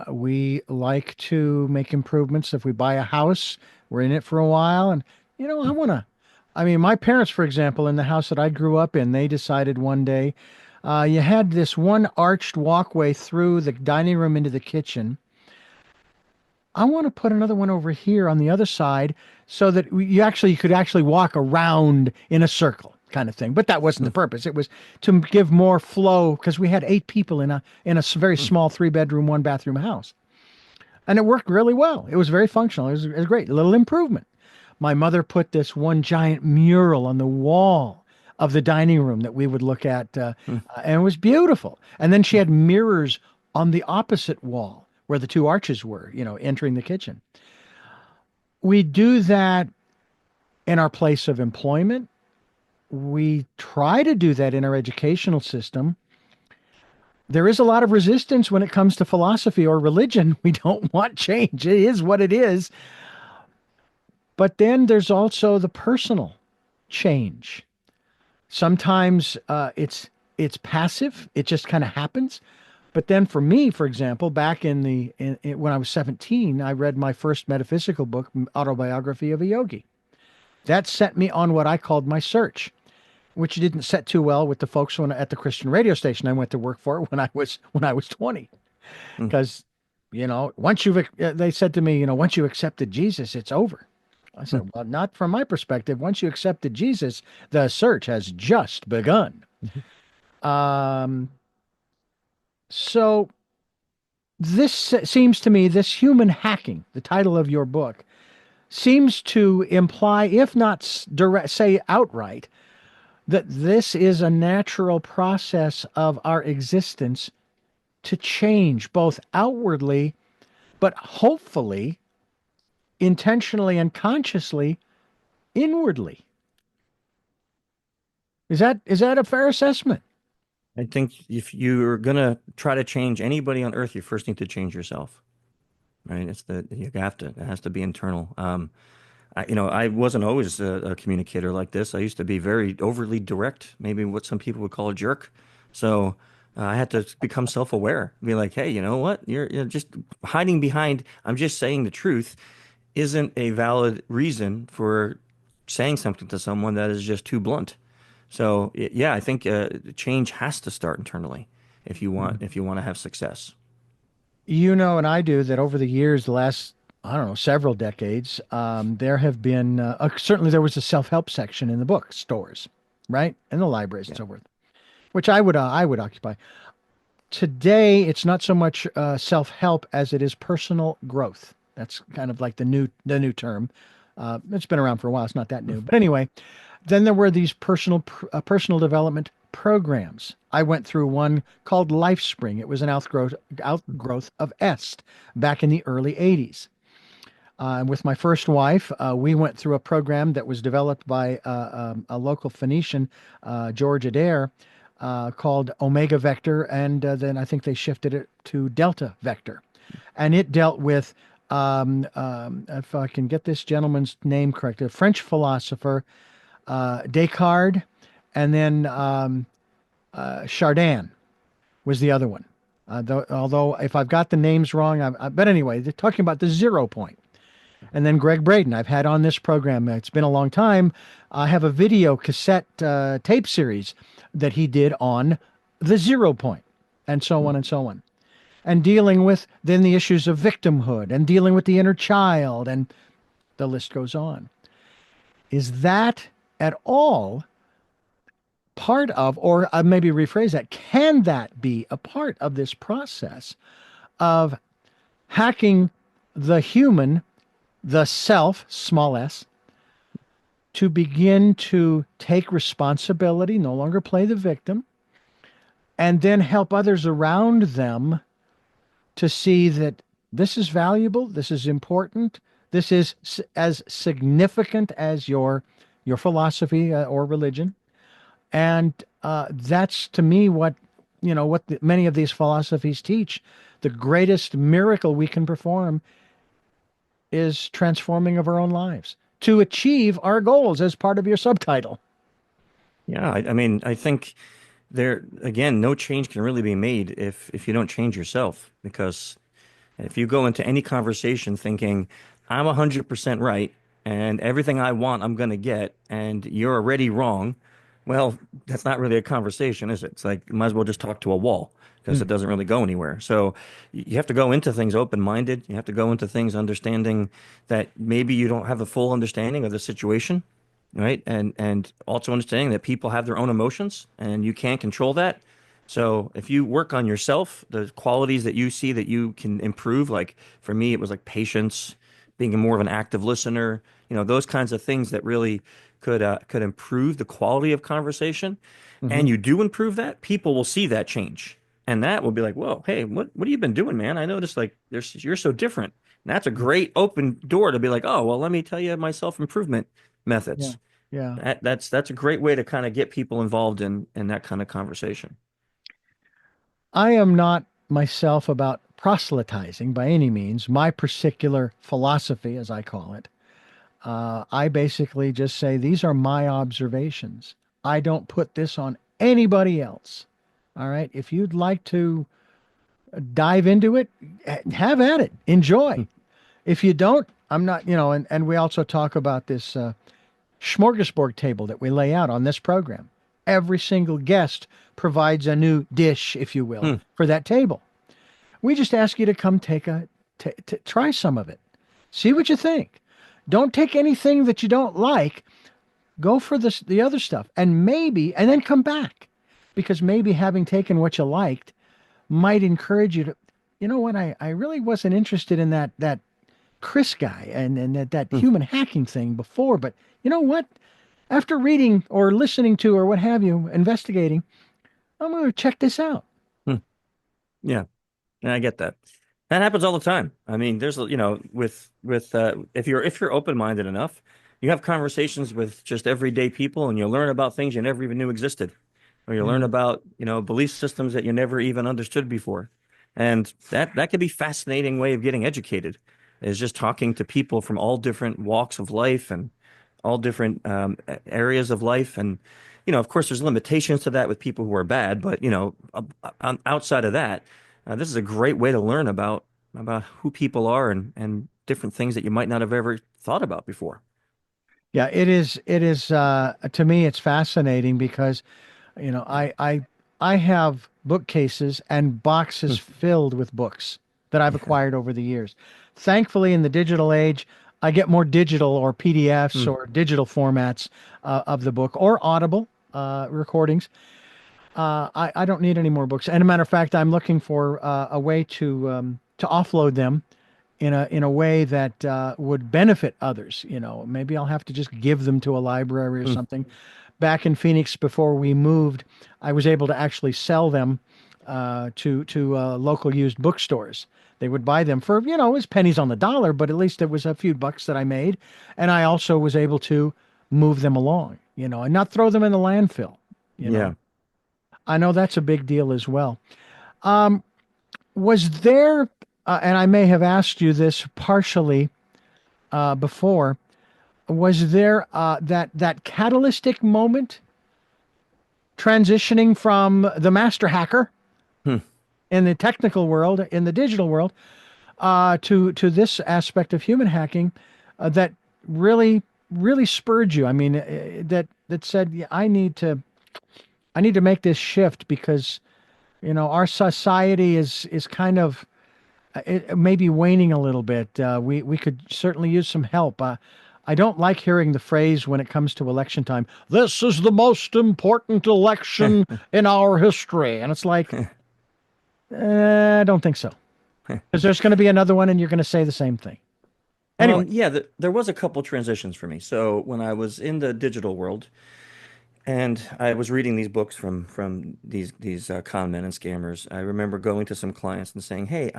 [SPEAKER 2] We like to make improvements. If we buy a house, we're in it for a while. And, I want to, I mean, my parents, for example, in the house that I grew up in, they decided one day you had this one arched walkway through the dining room into the kitchen. I want to put another one over here on the other side so that you could actually walk around in a circle kind of thing. But that wasn't the purpose. It was to give more flow because we had 8 people in a very small 3 bedroom, 1 bathroom house. And it worked really well. It was very functional. It was great. A little improvement. My mother put this one giant mural on the wall of the dining room that we would look at, and it was beautiful. And then she had mirrors on the opposite wall where the two arches were, entering the kitchen. We do that in our place of employment. We try to do that in our educational system. There is a lot of resistance when it comes to philosophy or religion. We don't want change. It is what it is. But then there's also the personal change. Sometimes it's passive. It just kind of happens. But then for me, for example, back when I was 17, I read my first metaphysical book, Autobiography of a Yogi. That set me on what I called my search, which didn't set too well with the folks at the Christian radio station I went to work for when I was 20. Because, they said to me, once you accepted Jesus, it's over. I said, well, not from my perspective. Once you accepted Jesus, the search has just begun. So this seems to me, this human hacking, the title of your book, seems to imply, if not direct, say outright, that this is a natural process of our existence to change both outwardly, but hopefully, intentionally and consciously, inwardly. Is that a fair assessment?
[SPEAKER 3] I think if you're gonna try to change anybody on earth, you first need to change yourself, right? It has to be internal. I wasn't always a communicator like this. I used to be very overly direct, maybe what some people would call a jerk. So I had to become self-aware, be like, hey, you know what? You're just hiding behind, I'm just saying the truth, isn't a valid reason for saying something to someone that is just too blunt. So yeah, I think change has to start internally if you want to have success.
[SPEAKER 2] And I do that over the years, the last, I don't know, several decades, there have been, certainly there was a self-help section in the bookstores, right? And the libraries and
[SPEAKER 3] Yeah.
[SPEAKER 2] so forth, which I would occupy. Today, it's not so much self-help as it is personal growth. That's kind of like the new term. It's been around for a while. It's not that new. But anyway, then there were these personal development programs. I went through one called LifeSpring. It was an outgrowth of EST back in the early 80s. With my first wife, we went through a program that was developed by a local Phoenician, George Adair, called Omega Vector, and then I think they shifted it to Delta Vector. And it dealt with, if I can get this gentleman's name correct, a French philosopher, Descartes, and then Chardin was the other one. Although if I've got the names wrong, but anyway, they're talking about the 0 point. And then Greg Braden, I've had on this program. It's been a long time. I have a video cassette tape series that he did on the 0 point, and so on and so on. And dealing with then the issues of victimhood and dealing with the inner child, and the list goes on. Is that at all part of, or maybe rephrase that, can that be a part of this process of hacking the human, the self, small s, to begin to take responsibility, no longer play the victim, and then help others around them to see that this is valuable, this is important, this is as significant as your philosophy or religion. And that's to me what many of these philosophies teach. The greatest miracle we can perform is transforming of our own lives to achieve our goals, as part of your subtitle.
[SPEAKER 3] Yeah, I mean, I think there again, no change can really be made if you don't change yourself, because If you go into any conversation thinking, I'm 100% right and everything I want, I'm going to get, and you're already wrong, well, that's not really a conversation, is it? It's like, you might as well just talk to a wall because it
[SPEAKER 2] Mm.
[SPEAKER 3] doesn't really go anywhere. So you have to go into things open-minded. You have to go into things understanding that maybe you don't have the full understanding of the situation, right? And also understanding that people have their own emotions and you can't control that. So if you work on yourself, the qualities that you see that you can improve, like for me, it was like patience, being more of an active listener, those kinds of things that really could improve the quality of conversation.
[SPEAKER 2] Hmm.
[SPEAKER 3] And you do improve that, people will see that change. And that will be like, whoa, hey, what have you been doing, man? I noticed like you're so different. And that's a great open door to be like, oh, well, let me tell you my self-improvement
[SPEAKER 2] Yeah.
[SPEAKER 3] methods.
[SPEAKER 2] Yeah.
[SPEAKER 3] That's a great way to kind of get people involved in that kind of conversation.
[SPEAKER 2] I am not myself about proselytizing by any means. My particular philosophy, as I call it, I basically just say these are my observations. I don't put this on anybody else. All right. If you'd like to dive into it, have at it. Enjoy. If you don't, I'm not, and we also talk about this smorgasbord table that we lay out on this program. Every single guest provides a new dish, if you will,
[SPEAKER 3] Hmm.
[SPEAKER 2] for that table. We just ask you to come try some of it. See what you think. Don't take anything that you don't like. Go for the other stuff, and then come back, because maybe having taken what you liked might encourage you to. You know what? I really wasn't interested in that Chris guy and that
[SPEAKER 3] Hmm.
[SPEAKER 2] human hacking thing before, but you know what? After reading or listening to or what have you, investigating, I'm going to check this out.
[SPEAKER 3] Hmm. Yeah. Yeah, I get that. That happens all the time. I mean, there's, with if you're open-minded enough, you have conversations with just everyday people and you learn about things you never even knew existed. Or you learn
[SPEAKER 2] Yeah.
[SPEAKER 3] about, belief systems that you never even understood before. And that could be a fascinating way of getting educated, is just talking to people from all different walks of life and all different areas of life. And, of course, there's limitations to that with people who are bad, but, outside of that, this is a great way to learn about who people are and different things that you might not have ever thought about before.
[SPEAKER 2] Yeah, it is. It is. To me, it's fascinating because, I have bookcases and boxes filled with books that I've
[SPEAKER 3] Yeah.
[SPEAKER 2] acquired over the years. Thankfully, in the digital age, I get more digital or PDFs
[SPEAKER 3] Hmm.
[SPEAKER 2] or digital formats of the book or Audible recordings. I don't need any more books. And a matter of fact, I'm looking for a way to offload them in a way that would benefit others. Maybe I'll have to just give them to a library or
[SPEAKER 3] Hmm.
[SPEAKER 2] something. Back in Phoenix, before we moved, I was able to actually sell them to local used bookstores. They would buy them for, it was pennies on the dollar, but at least it was a few bucks that I made. And I also was able to move them along, and not throw them in the landfill. You know,
[SPEAKER 3] Yeah.
[SPEAKER 2] I know that's a big deal as well. Um, was there, and I may have asked you this partially before, was there that catalytic moment transitioning from the master hacker
[SPEAKER 3] Hmm.
[SPEAKER 2] in the technical world, in the digital world, to this aspect of human hacking that really really spurred you? I mean, that said, "Yeah, I need to make this shift because our society is kind of it may be waning a little bit. We could certainly use some help. I don't like hearing the phrase when it comes to election time. This is the most important election in our history, and it's like, I don't think so, because there's going to be another one, and you're going to say the same thing. Anyway.
[SPEAKER 3] Yeah, there was a couple transitions for me. So when I was in the digital world and I was reading these books from these con men and scammers, I remember going to some clients and saying, "Hey,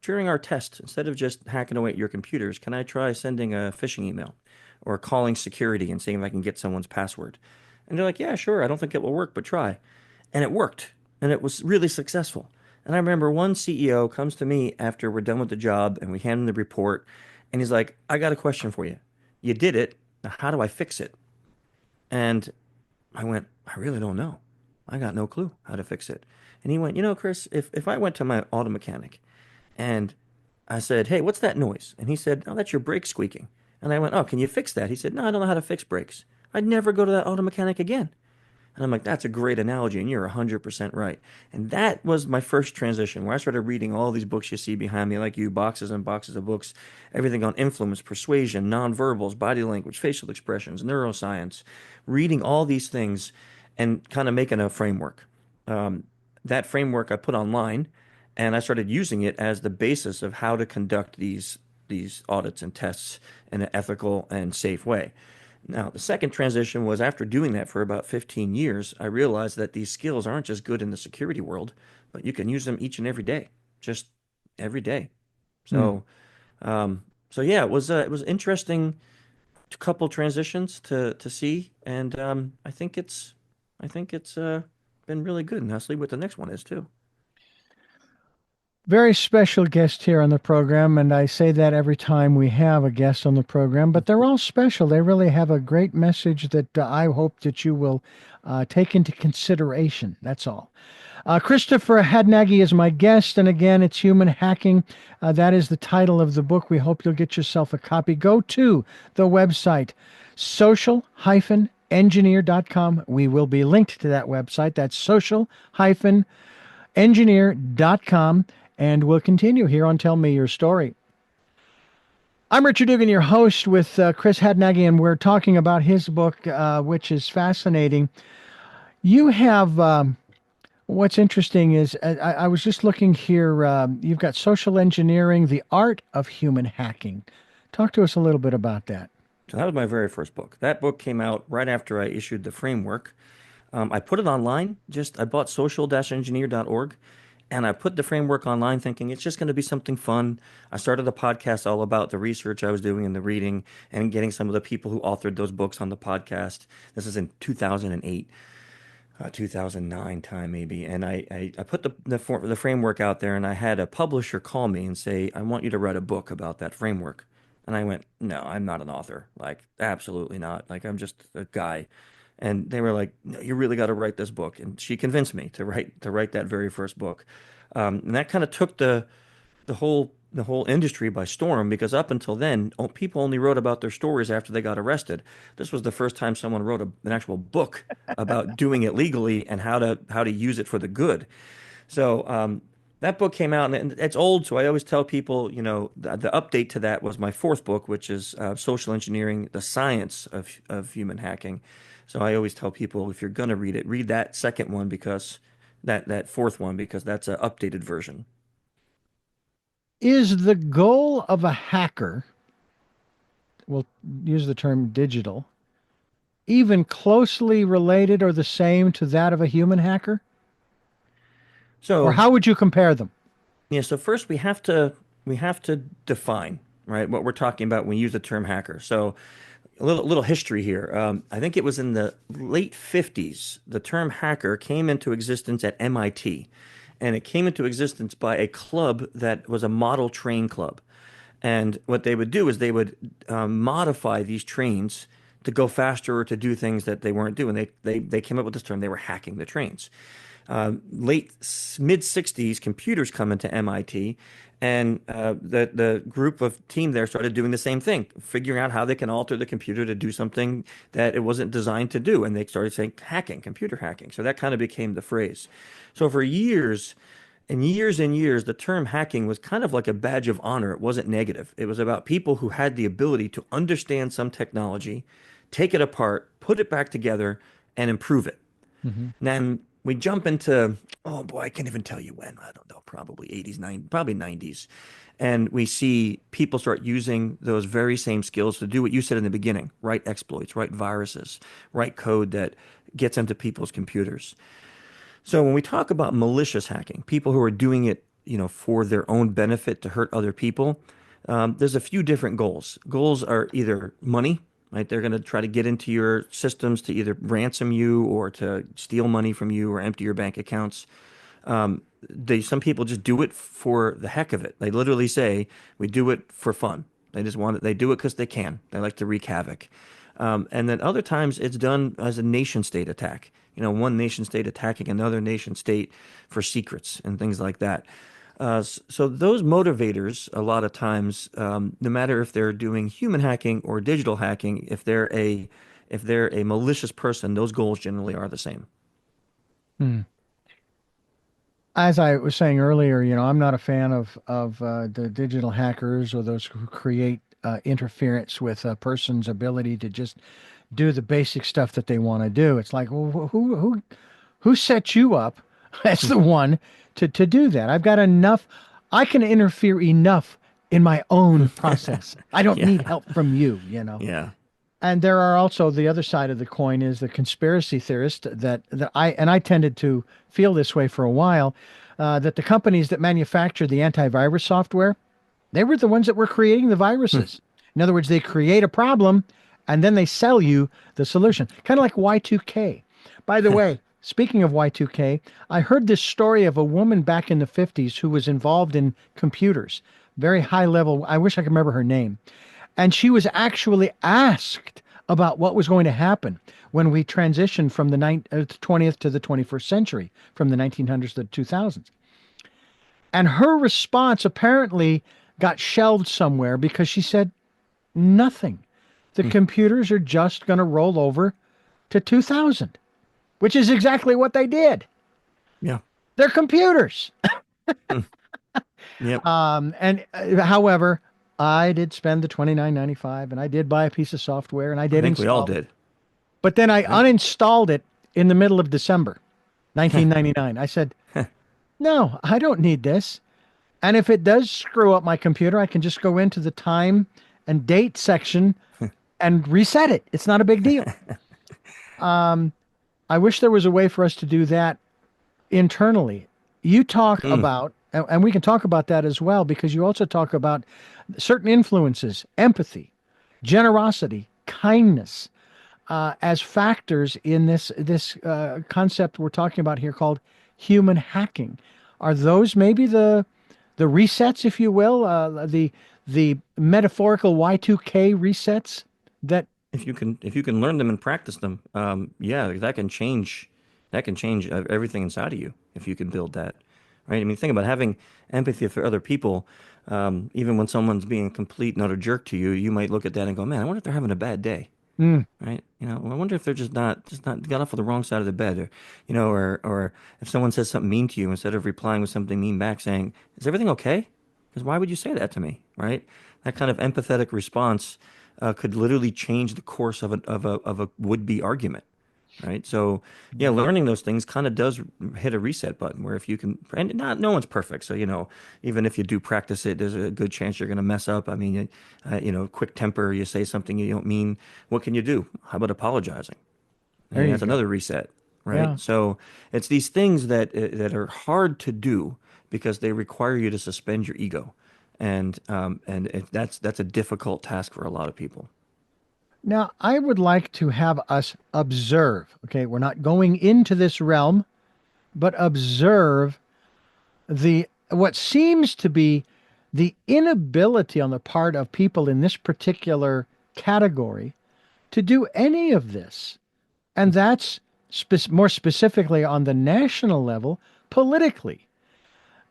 [SPEAKER 3] during our test, instead of just hacking away at your computers, can I try sending a phishing email or calling security and seeing if I can get someone's password?" And they're like, "Yeah, sure. I don't think it will work, but try." And it worked, and it was really successful. And I remember one CEO comes to me after we're done with the job and we hand him the report, and he's like, "I got a question for you. You did it. Now, how do I fix it?" And I went, "I really don't know. I got no clue how to fix it." And he went, "Chris, if I went to my auto mechanic and I said, "Hey, what's that noise?" And he said, "Oh, that's your brake squeaking." And I went, "Oh, can you fix that?" He said, "No, I don't know how to fix brakes." I'd never go to that auto mechanic again. And I'm like, that's a great analogy, and you're 100% right. And that was my first transition where I started reading all these books you see behind me, like you, boxes and boxes of books, everything on influence, persuasion, nonverbals, body language, facial expressions, neuroscience, reading all these things and kind of making a framework. Um, that framework I put online, and I started using it as the basis of how to conduct these audits and tests in an ethical and safe way. Now, the second transition was after doing that for about 15 years, I realized that these skills aren't just good in the security world, but you can use them each and every day, just every day.
[SPEAKER 2] Hmm.
[SPEAKER 3] So, so yeah, it was interesting couple transitions to see, and I think it's been really good. And I'll see what the next one is too.
[SPEAKER 2] Very special guest here on the program, and I say that every time we have a guest on the program, but they're all special. They really have a great message that I hope that you will take into consideration. That's all. Christopher Hadnagy is my guest, and again, it's Human Hacking. That is the title of the book. We hope you'll get yourself a copy. Go to the website, social-engineer.com. We will be linked to that website. That's social-engineer.com. And we'll continue here on Tell Me Your Story. I'm Richard Dugan, your host with Chris Hadnagy, and we're talking about his book, which is fascinating. You have, what's interesting is, I was just looking here, you've got Social Engineering, The Art of Human Hacking. Talk to us a little bit about that.
[SPEAKER 3] So that was my very first book. That book came out right after I issued the framework. I put it online. Just I bought social-engineer.org, and I put the framework online, thinking it's just going to be something fun. I started a podcast all about the research I was doing and the reading, and getting some of the people who authored those books on the podcast. This is in 2008. 2009 time maybe, and I put the framework out there, and I had a publisher call me and say, I want you to write a book about that framework. And I went, no, I'm not an author, like absolutely not, like I'm just a guy. And they were like, no, you really got to write this book. And she convinced me to write that very first book. And that kind of took the whole industry by storm, because up until then, people only wrote about their stories after they got arrested. This was the first time someone wrote an actual book about doing it legally and how to use it for the good. So that book came out, and it's old. So I always tell people, the update to that was my fourth book, which is Social Engineering: The Science of Human Hacking. So I always tell people, if you're going to read it, read that second one, because that fourth one, because that's an updated version.
[SPEAKER 2] Is the goal of a hacker, we'll use the term digital, even closely related or the same to that of a human hacker? Or
[SPEAKER 3] So
[SPEAKER 2] how would you compare them?
[SPEAKER 3] yeah, so first we have to define, right, what we're talking about when we use the term hacker. So a little history here. I think it was in the late 50s, the term hacker came into existence at MIT, and it came into existence by a club that was a model train club. And what they would do is they would modify these trains to go faster or to do things that they weren't doing. They came up with this term. They were hacking the trains. Late mid 60s, computers come into MIT, and the group of team there started doing the same thing, figuring out how they can alter the computer to do something that it wasn't designed to do, and they started saying hacking, computer hacking. So that kind of became the phrase. So for years and years and years, the term hacking was kind of like a badge of honor. It wasn't negative. It was about people who had the ability to understand some technology, take it apart, put it back together, and improve it.
[SPEAKER 2] Hmm.
[SPEAKER 3] Then we jump into, oh boy, I can't even tell you when. I don't know, probably 80s, 90s, probably 90s. And we see people start using those very same skills to do what you said in the beginning: write exploits, write viruses, write code that gets into people's computers. So when we talk about malicious hacking, people who are doing it, for their own benefit to hurt other people, there's a few different goals. Goals are either money, right? They're going to try to get into your systems to either ransom you or to steal money from you or empty your bank accounts. Some people just do it for the heck of it. They literally say, we do it for fun. They just want it. They do it because they can. They like to wreak havoc. And then other times it's done as a nation state attack. One nation state attacking another nation state for secrets and things like that. So those motivators, a lot of times, no matter if they're doing human hacking or digital hacking, if they're a malicious person, those goals generally are the same.
[SPEAKER 2] Hmm. As I was saying earlier, I'm not a fan of the digital hackers or those who create interference with a person's ability to just do the basic stuff that they want to do. It's like, well, who set you up as the one to do that? I've got enough. I can interfere enough in my own process. I don't need
[SPEAKER 3] Yeah,
[SPEAKER 2] help from you.
[SPEAKER 3] yeah.
[SPEAKER 2] And there are also the other side of the coin is the conspiracy theorist that I tended to feel this way for a while, that the companies that manufacture the antivirus software, they were the ones that were creating the
[SPEAKER 3] Hmm.
[SPEAKER 2] viruses. In other words, they create a problem and then they sell you the solution, kind of like Y2K. By the way, speaking of Y2K, I heard this story of a woman back in the 50s who was involved in computers, very high level. I wish I could remember her name. And she was actually asked about what was going to happen when we transitioned from the 20th to the 21st century, from the 1900s to the 2000s. And her response apparently got shelved somewhere because she said, nothing. The
[SPEAKER 3] Hmm.
[SPEAKER 2] computers are just going to roll over to 2000, which is exactly what they did.
[SPEAKER 3] Yeah.
[SPEAKER 2] They're computers.
[SPEAKER 3] Hmm. Yep.
[SPEAKER 2] And however, I did spend the 29.95 and I did buy a piece of software and I
[SPEAKER 3] I
[SPEAKER 2] did
[SPEAKER 3] think we all
[SPEAKER 2] install it.
[SPEAKER 3] did,
[SPEAKER 2] But then I
[SPEAKER 3] right?
[SPEAKER 2] uninstalled it in the middle of December 1999. I said, no, I don't need this. And if it does screw up my computer, I can just go into the time and date section and reset it. It's not a big deal. I wish there was a way for us to do that internally. You talk
[SPEAKER 3] Mm.
[SPEAKER 2] about, and we can talk about that as well, because you also talk about certain influences, empathy, generosity, kindness, as factors in this concept we're talking about here called human hacking. Are those maybe the resets, if you will, the metaphorical Y2K resets that?
[SPEAKER 3] If you can learn them and practice them, yeah, that can change everything inside of you if you can build that, right? I mean, think about having empathy for other people. Even when someone's being a complete and utter jerk to you, you might look at that and go, "Man, I wonder if they're having a bad day."
[SPEAKER 2] Mm,
[SPEAKER 3] Right? I wonder if they're just not got off on the wrong side of the bed, or or if someone says something mean to you, instead of replying with something mean back, saying, "Is everything okay?" Because why would you say that to me, right? That kind of empathetic response could literally change the course of a would-be argument, right? So yeah, learning those things kind of does hit a reset button where if you can, and not no one's perfect, so even if you do practice it, there's a good chance you're going to mess up. I mean, quick temper, you say something you don't mean. What can you do? How about apologizing?
[SPEAKER 2] there
[SPEAKER 3] And
[SPEAKER 2] you
[SPEAKER 3] that's
[SPEAKER 2] go.
[SPEAKER 3] another reset,
[SPEAKER 2] Yeah.
[SPEAKER 3] right? So it's these things that are hard to do because they require you to suspend your ego, that's a difficult task for a lot of people.
[SPEAKER 2] Now, I would like to have us observe. Okay, we're not going into this realm, but observe the what seems to be the inability on the part of people in this particular category to do any of this. And that's more specifically on the national level, politically.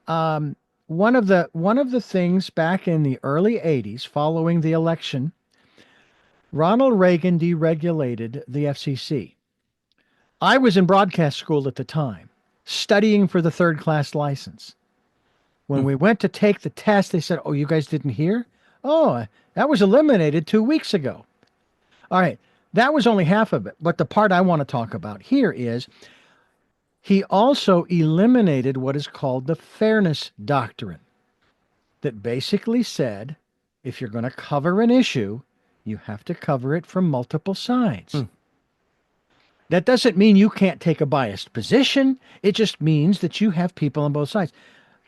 [SPEAKER 2] One of the things back in the early 80s following the election, Ronald Reagan deregulated the FCC. I was in broadcast school at the time, studying for the third class license. When
[SPEAKER 3] Hmm.
[SPEAKER 2] we went to take the test, they said, "Oh, you guys didn't hear? Oh, that was eliminated 2 weeks ago." All right, that was only half of it. But the part I want to talk about here is he also eliminated what is called the fairness doctrine, that basically said if you're going to cover an issue, you have to cover it from multiple sides.
[SPEAKER 3] Hmm.
[SPEAKER 2] That doesn't mean you can't take a biased position. It just means that you have people on both sides.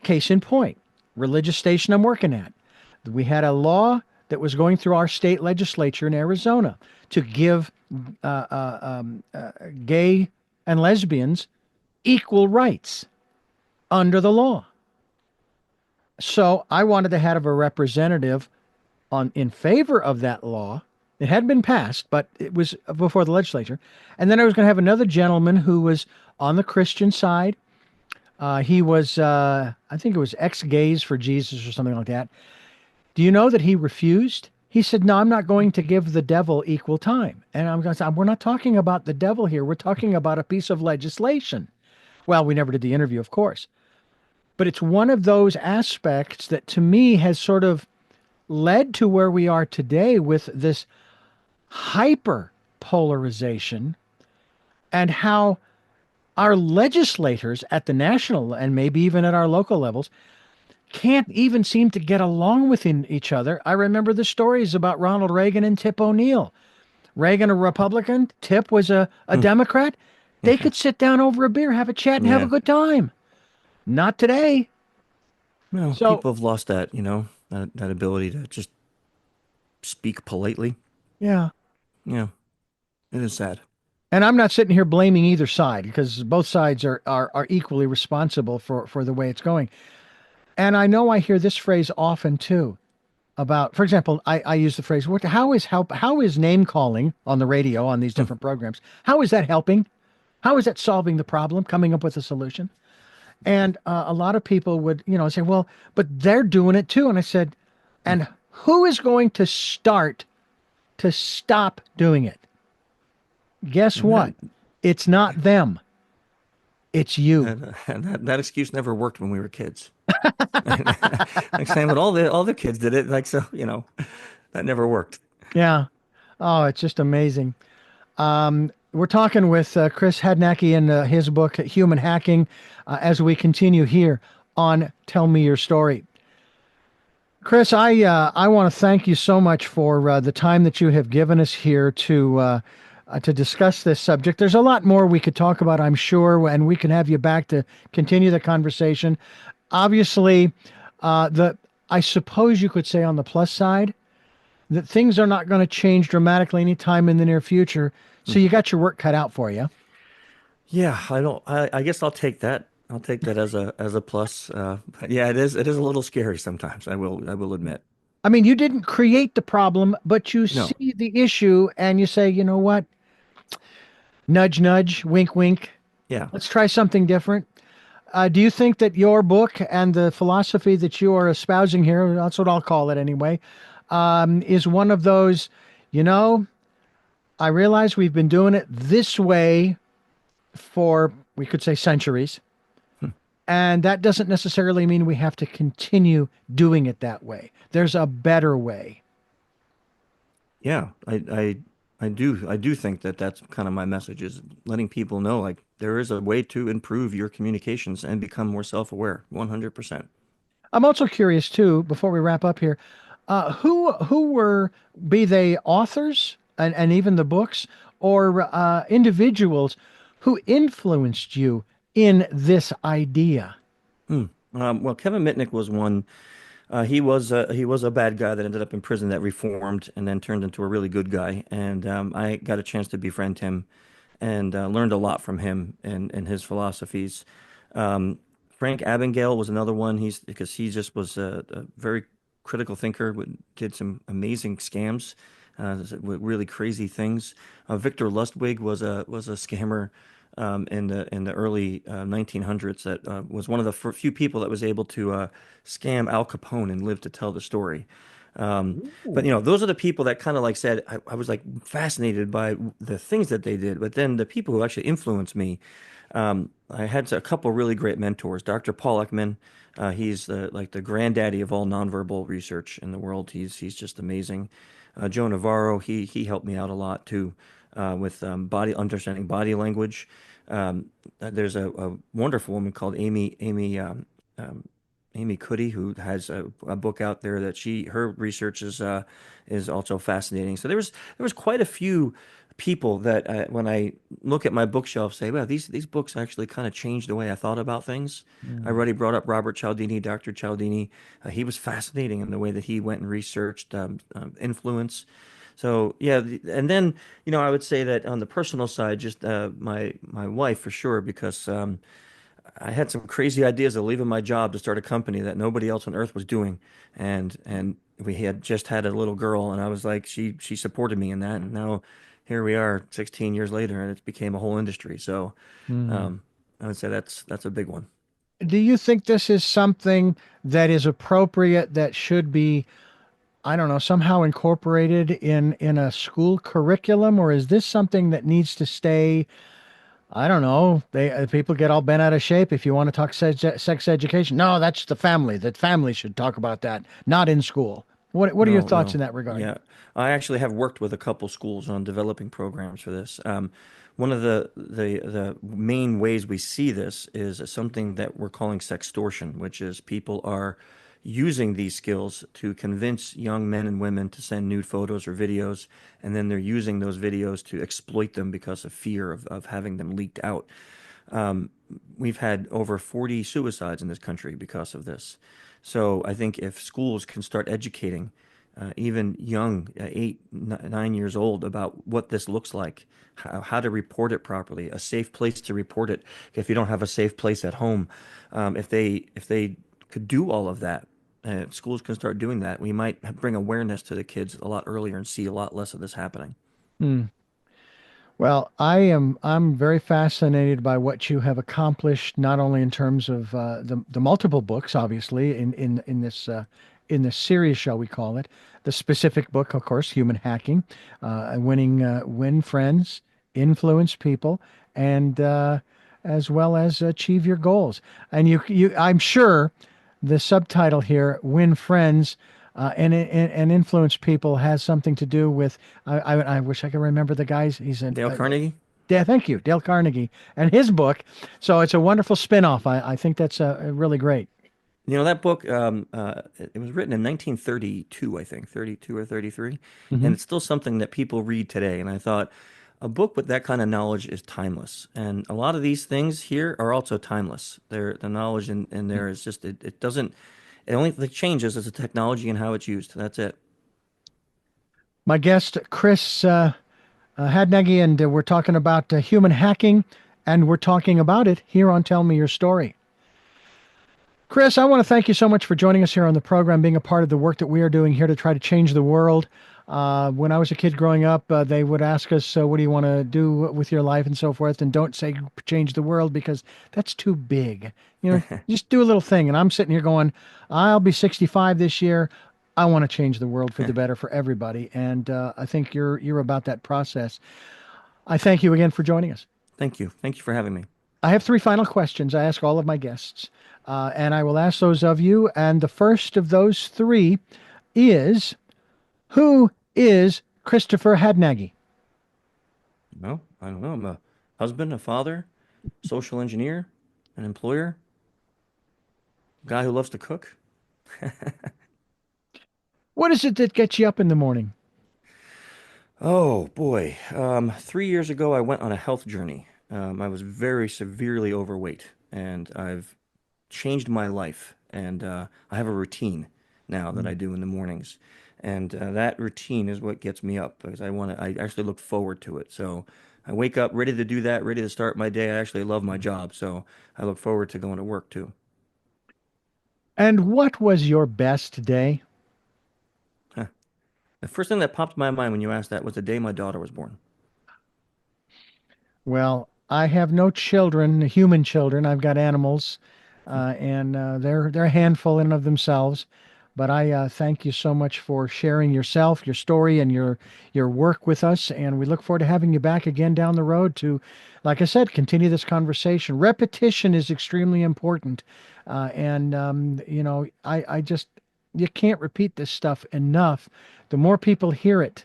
[SPEAKER 2] Case in point, religious station I'm working at. We had a law that was going through our state legislature in Arizona to give gay and lesbians equal rights under the law. So I wanted to have a representative on in favor of that law. It hadn't been passed, but it was before the legislature. And then I was going to have another gentleman who was on the Christian side, He was, I think it was ex-gays for Jesus or something like that. Do you know that he refused? He said, "No, I'm not going to give the devil equal time." And I'm going to say, "We're not talking about the devil here. We're talking about a piece of legislation." Well, we never did the interview, of course, but it's one of those aspects that to me has sort of led to where we are today with this hyper polarization and how our legislators at the national and maybe even at our local levels can't even seem to get along within each other. I remember the stories about Ronald Reagan and Tip O'Neill. Reagan, a Republican, Tip was a
[SPEAKER 3] Hmm.
[SPEAKER 2] Democrat. They could sit down over a beer, have a chat, and have a
[SPEAKER 3] Yeah.
[SPEAKER 2] good time. Not today.
[SPEAKER 3] Well,
[SPEAKER 2] So,
[SPEAKER 3] people have lost that, that ability to just speak politely.
[SPEAKER 2] yeah.
[SPEAKER 3] Yeah, it is sad.
[SPEAKER 2] And I'm not sitting here blaming either side because both sides are equally responsible for the way it's going. And I know I hear this phrase often too about, for example, I use the phrase, how is name calling on the radio on these
[SPEAKER 3] Hmm.
[SPEAKER 2] different programs? How is that helping? How is that solving the problem, coming up with a solution? And a lot of people would, say, well, but they're doing it too. And I said, and who is going to start to stop doing it? Guess
[SPEAKER 3] And that
[SPEAKER 2] what? It's not them. It's you.
[SPEAKER 3] that excuse never worked when we were kids. Like saying, but all the kids did it. Like so, that never worked.
[SPEAKER 2] Yeah. Oh, it's just amazing. We're talking with Chris Hadnagy in his book, Human Hacking, as we continue here on Tell Me Your Story. Chris, I want to thank you so much for the time that you have given us here to discuss this subject. There's a lot more we could talk about, I'm sure, and we can have you back to continue the conversation. Obviously, the I suppose you could say on the plus side that things are not going to change dramatically anytime in the near future. So you got your work cut out for you.
[SPEAKER 3] Yeah, I don't. I guess I'll take that. I'll take that as a plus. But yeah, it is a little scary sometimes. I will admit.
[SPEAKER 2] I mean, you didn't create the problem, but you
[SPEAKER 3] No.
[SPEAKER 2] see the issue and you say, you know what? Nudge, nudge, wink, wink.
[SPEAKER 3] Yeah.
[SPEAKER 2] Let's try something different. Do you think that your book and the philosophy that you are espousing here, that's what I'll call it anyway, is one of those, you know, I realize we've been doing it this way for, we could say, centuries.
[SPEAKER 3] Hmm.
[SPEAKER 2] And that doesn't necessarily mean we have to continue doing it that way. There's a better way.
[SPEAKER 3] Yeah. I do think that that's kind of my message is letting people know like there is a way to improve your communications and become more self-aware. 100%.
[SPEAKER 2] I'm also curious too, before we wrap up here, who were, be they authors and even the books or individuals who influenced you in this idea?
[SPEAKER 3] Hmm. Well, Kevin Mitnick was one. He was a bad guy that ended up in prison that reformed and then turned into a really good guy. And I got a chance to befriend him and learned a lot from him and his philosophies. Um, Frank Abagnale was another one. Because he just was a very critical thinker, did some amazing scams, with really crazy things. Victor Lustwig was a scammer in the early 1900s that was one of the few people that was able to scam Al Capone and live to tell the story. But
[SPEAKER 2] Ooh.
[SPEAKER 3] those are the people that kind of like said I was like fascinated by the things that they did. But then the people who actually influenced me, I had a couple really great mentors. Dr. Paul Ekman, he's like the granddaddy of all nonverbal research in the world. He's just amazing. Joe Navarro, he helped me out a lot too, with body understanding body language. There's a wonderful woman called um, Amy Cuddy who has a book out there that her research is also fascinating. So there was quite a few people that when I look at my bookshelf say, well, these books actually kind of changed the way I thought about things. I
[SPEAKER 2] Mm.
[SPEAKER 3] already brought up Robert Cialdini, Dr. Cialdini. He was fascinating in the way that he went and researched influence. So yeah, and then I would say that on the personal side, just my wife for sure, because I had some crazy ideas of leaving my job to start a company that nobody else on earth was doing, and we had just had a little girl, and I was like, she supported me in that, and now here we are, 16 years later, and it's became a whole industry. So
[SPEAKER 2] Mm.
[SPEAKER 3] um, I would say that's a big one.
[SPEAKER 2] do you think this is something that is appropriate that should be, I don't know, somehow incorporated in a school curriculum, or is this something that needs to stay? I don't know. They people get all bent out of shape if you want to talk sex education. No, that's the family. The family should talk about that, not in school. What are your
[SPEAKER 3] No,
[SPEAKER 2] thoughts
[SPEAKER 3] no.
[SPEAKER 2] in that regard?
[SPEAKER 3] Yeah. I actually have worked with a couple schools on developing programs for this. One of the main ways we see this is something that we're calling sextortion, which is people are using these skills to convince young men and women to send nude photos or videos, and then they're using those videos to exploit them because of fear of having them leaked out. Um, we've had over 40 suicides in this country because of this. So I think if schools can start educating even young, 8, 9 years old, about what this looks like, how to report it properly, a safe place to report it if you don't have a safe place at home. If they could do all of that, schools can start doing that. We might bring awareness to the kids a lot earlier and see a lot less of this happening.
[SPEAKER 2] Hmm. Well, I'm very fascinated by what you have accomplished, not only in terms of the multiple books, obviously in this series, shall we call it, the specific book, of course, Human Hacking, win friends, influence people, and as well as achieve your goals. And I'm sure the subtitle here, Win Friends. And influence people has something to do with I wish I could remember the guys. He's an
[SPEAKER 3] Dale Carnegie?
[SPEAKER 2] yeah, thank you, Dale Carnegie, and his book. So it's a wonderful spin-off. I think that's really great.
[SPEAKER 3] That book, it was written in 1932, I think, 32 or 33,
[SPEAKER 2] Hmm.
[SPEAKER 3] and it's still something that people read today. And I thought a book with that kind of knowledge is timeless. And a lot of these things here are also timeless. The knowledge in there is just, it doesn't, it only the changes is the technology and how it's used. That's it.
[SPEAKER 2] My guest, Chris Hadnagy, and we're talking about human hacking, and we're talking about it here on Tell Me Your Story. Chris, I want to thank you so much for joining us here on the program, being a part of the work that we are doing here to try to change the world. When I was a kid growing up, they would ask us, what do you want to do with your life and so forth? And don't say change the world because that's too big. Just do a little thing. And I'm sitting here going, I'll be 65 this year. I want to change the world for the better for everybody. And I think you're about that process. I thank you again for joining us.
[SPEAKER 3] Thank you. Thank you for having me.
[SPEAKER 2] I have three final questions I ask all of my guests, and I will ask those of you. And the first of those three is, who is Christopher Hadnagy?
[SPEAKER 3] Well, I don't know. I'm a husband, a father, social engineer, an employer, guy who loves to cook.
[SPEAKER 2] What is it that gets you up in the morning?
[SPEAKER 3] Oh boy. 3 years ago, I went on a health journey. I was very severely overweight, and I've changed my life. And I have a routine now that I do in the mornings, and that routine is what gets me up because I actually look forward to it. So I wake up ready to do that, ready to start my day. I actually love my job, so I look forward to going to work too.
[SPEAKER 2] And what was your best day?
[SPEAKER 3] Huh. The first thing that popped in my mind when you asked that was the day my daughter was born.
[SPEAKER 2] Well, I have no children, human children. I've got animals, and they're a handful in and of themselves. But I thank you so much for sharing yourself, your story, and your work with us. And we look forward to having you back again down the road to, like I said, continue this conversation. Repetition is extremely important, and I just you can't repeat this stuff enough. The more people hear it,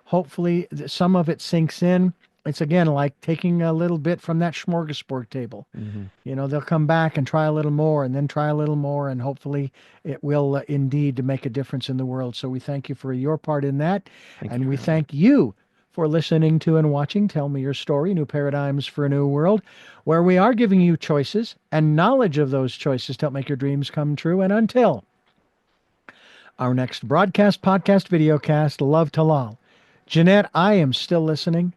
[SPEAKER 2] hopefully some of it sinks in. It's again like taking a little bit from that smorgasbord table.
[SPEAKER 3] Hmm.
[SPEAKER 2] They'll come back and try a little more and then try a little more, and hopefully it will indeed make a difference in the world. So we thank you for your part in that.
[SPEAKER 3] Thank you
[SPEAKER 2] And
[SPEAKER 3] for
[SPEAKER 2] we
[SPEAKER 3] having me.
[SPEAKER 2] thank you for listening to and watching Tell Me Your Story, New Paradigms for a New World, where we are giving you choices and knowledge of those choices to help make your dreams come true. And until our next broadcast, podcast, videocast, love to lol. Jeanette, I am still listening.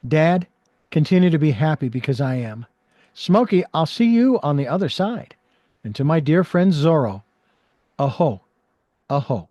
[SPEAKER 2] Dad, continue to be happy because I am. Smokey, I'll see you on the other side. And to my dear friend Zorro, aho, aho.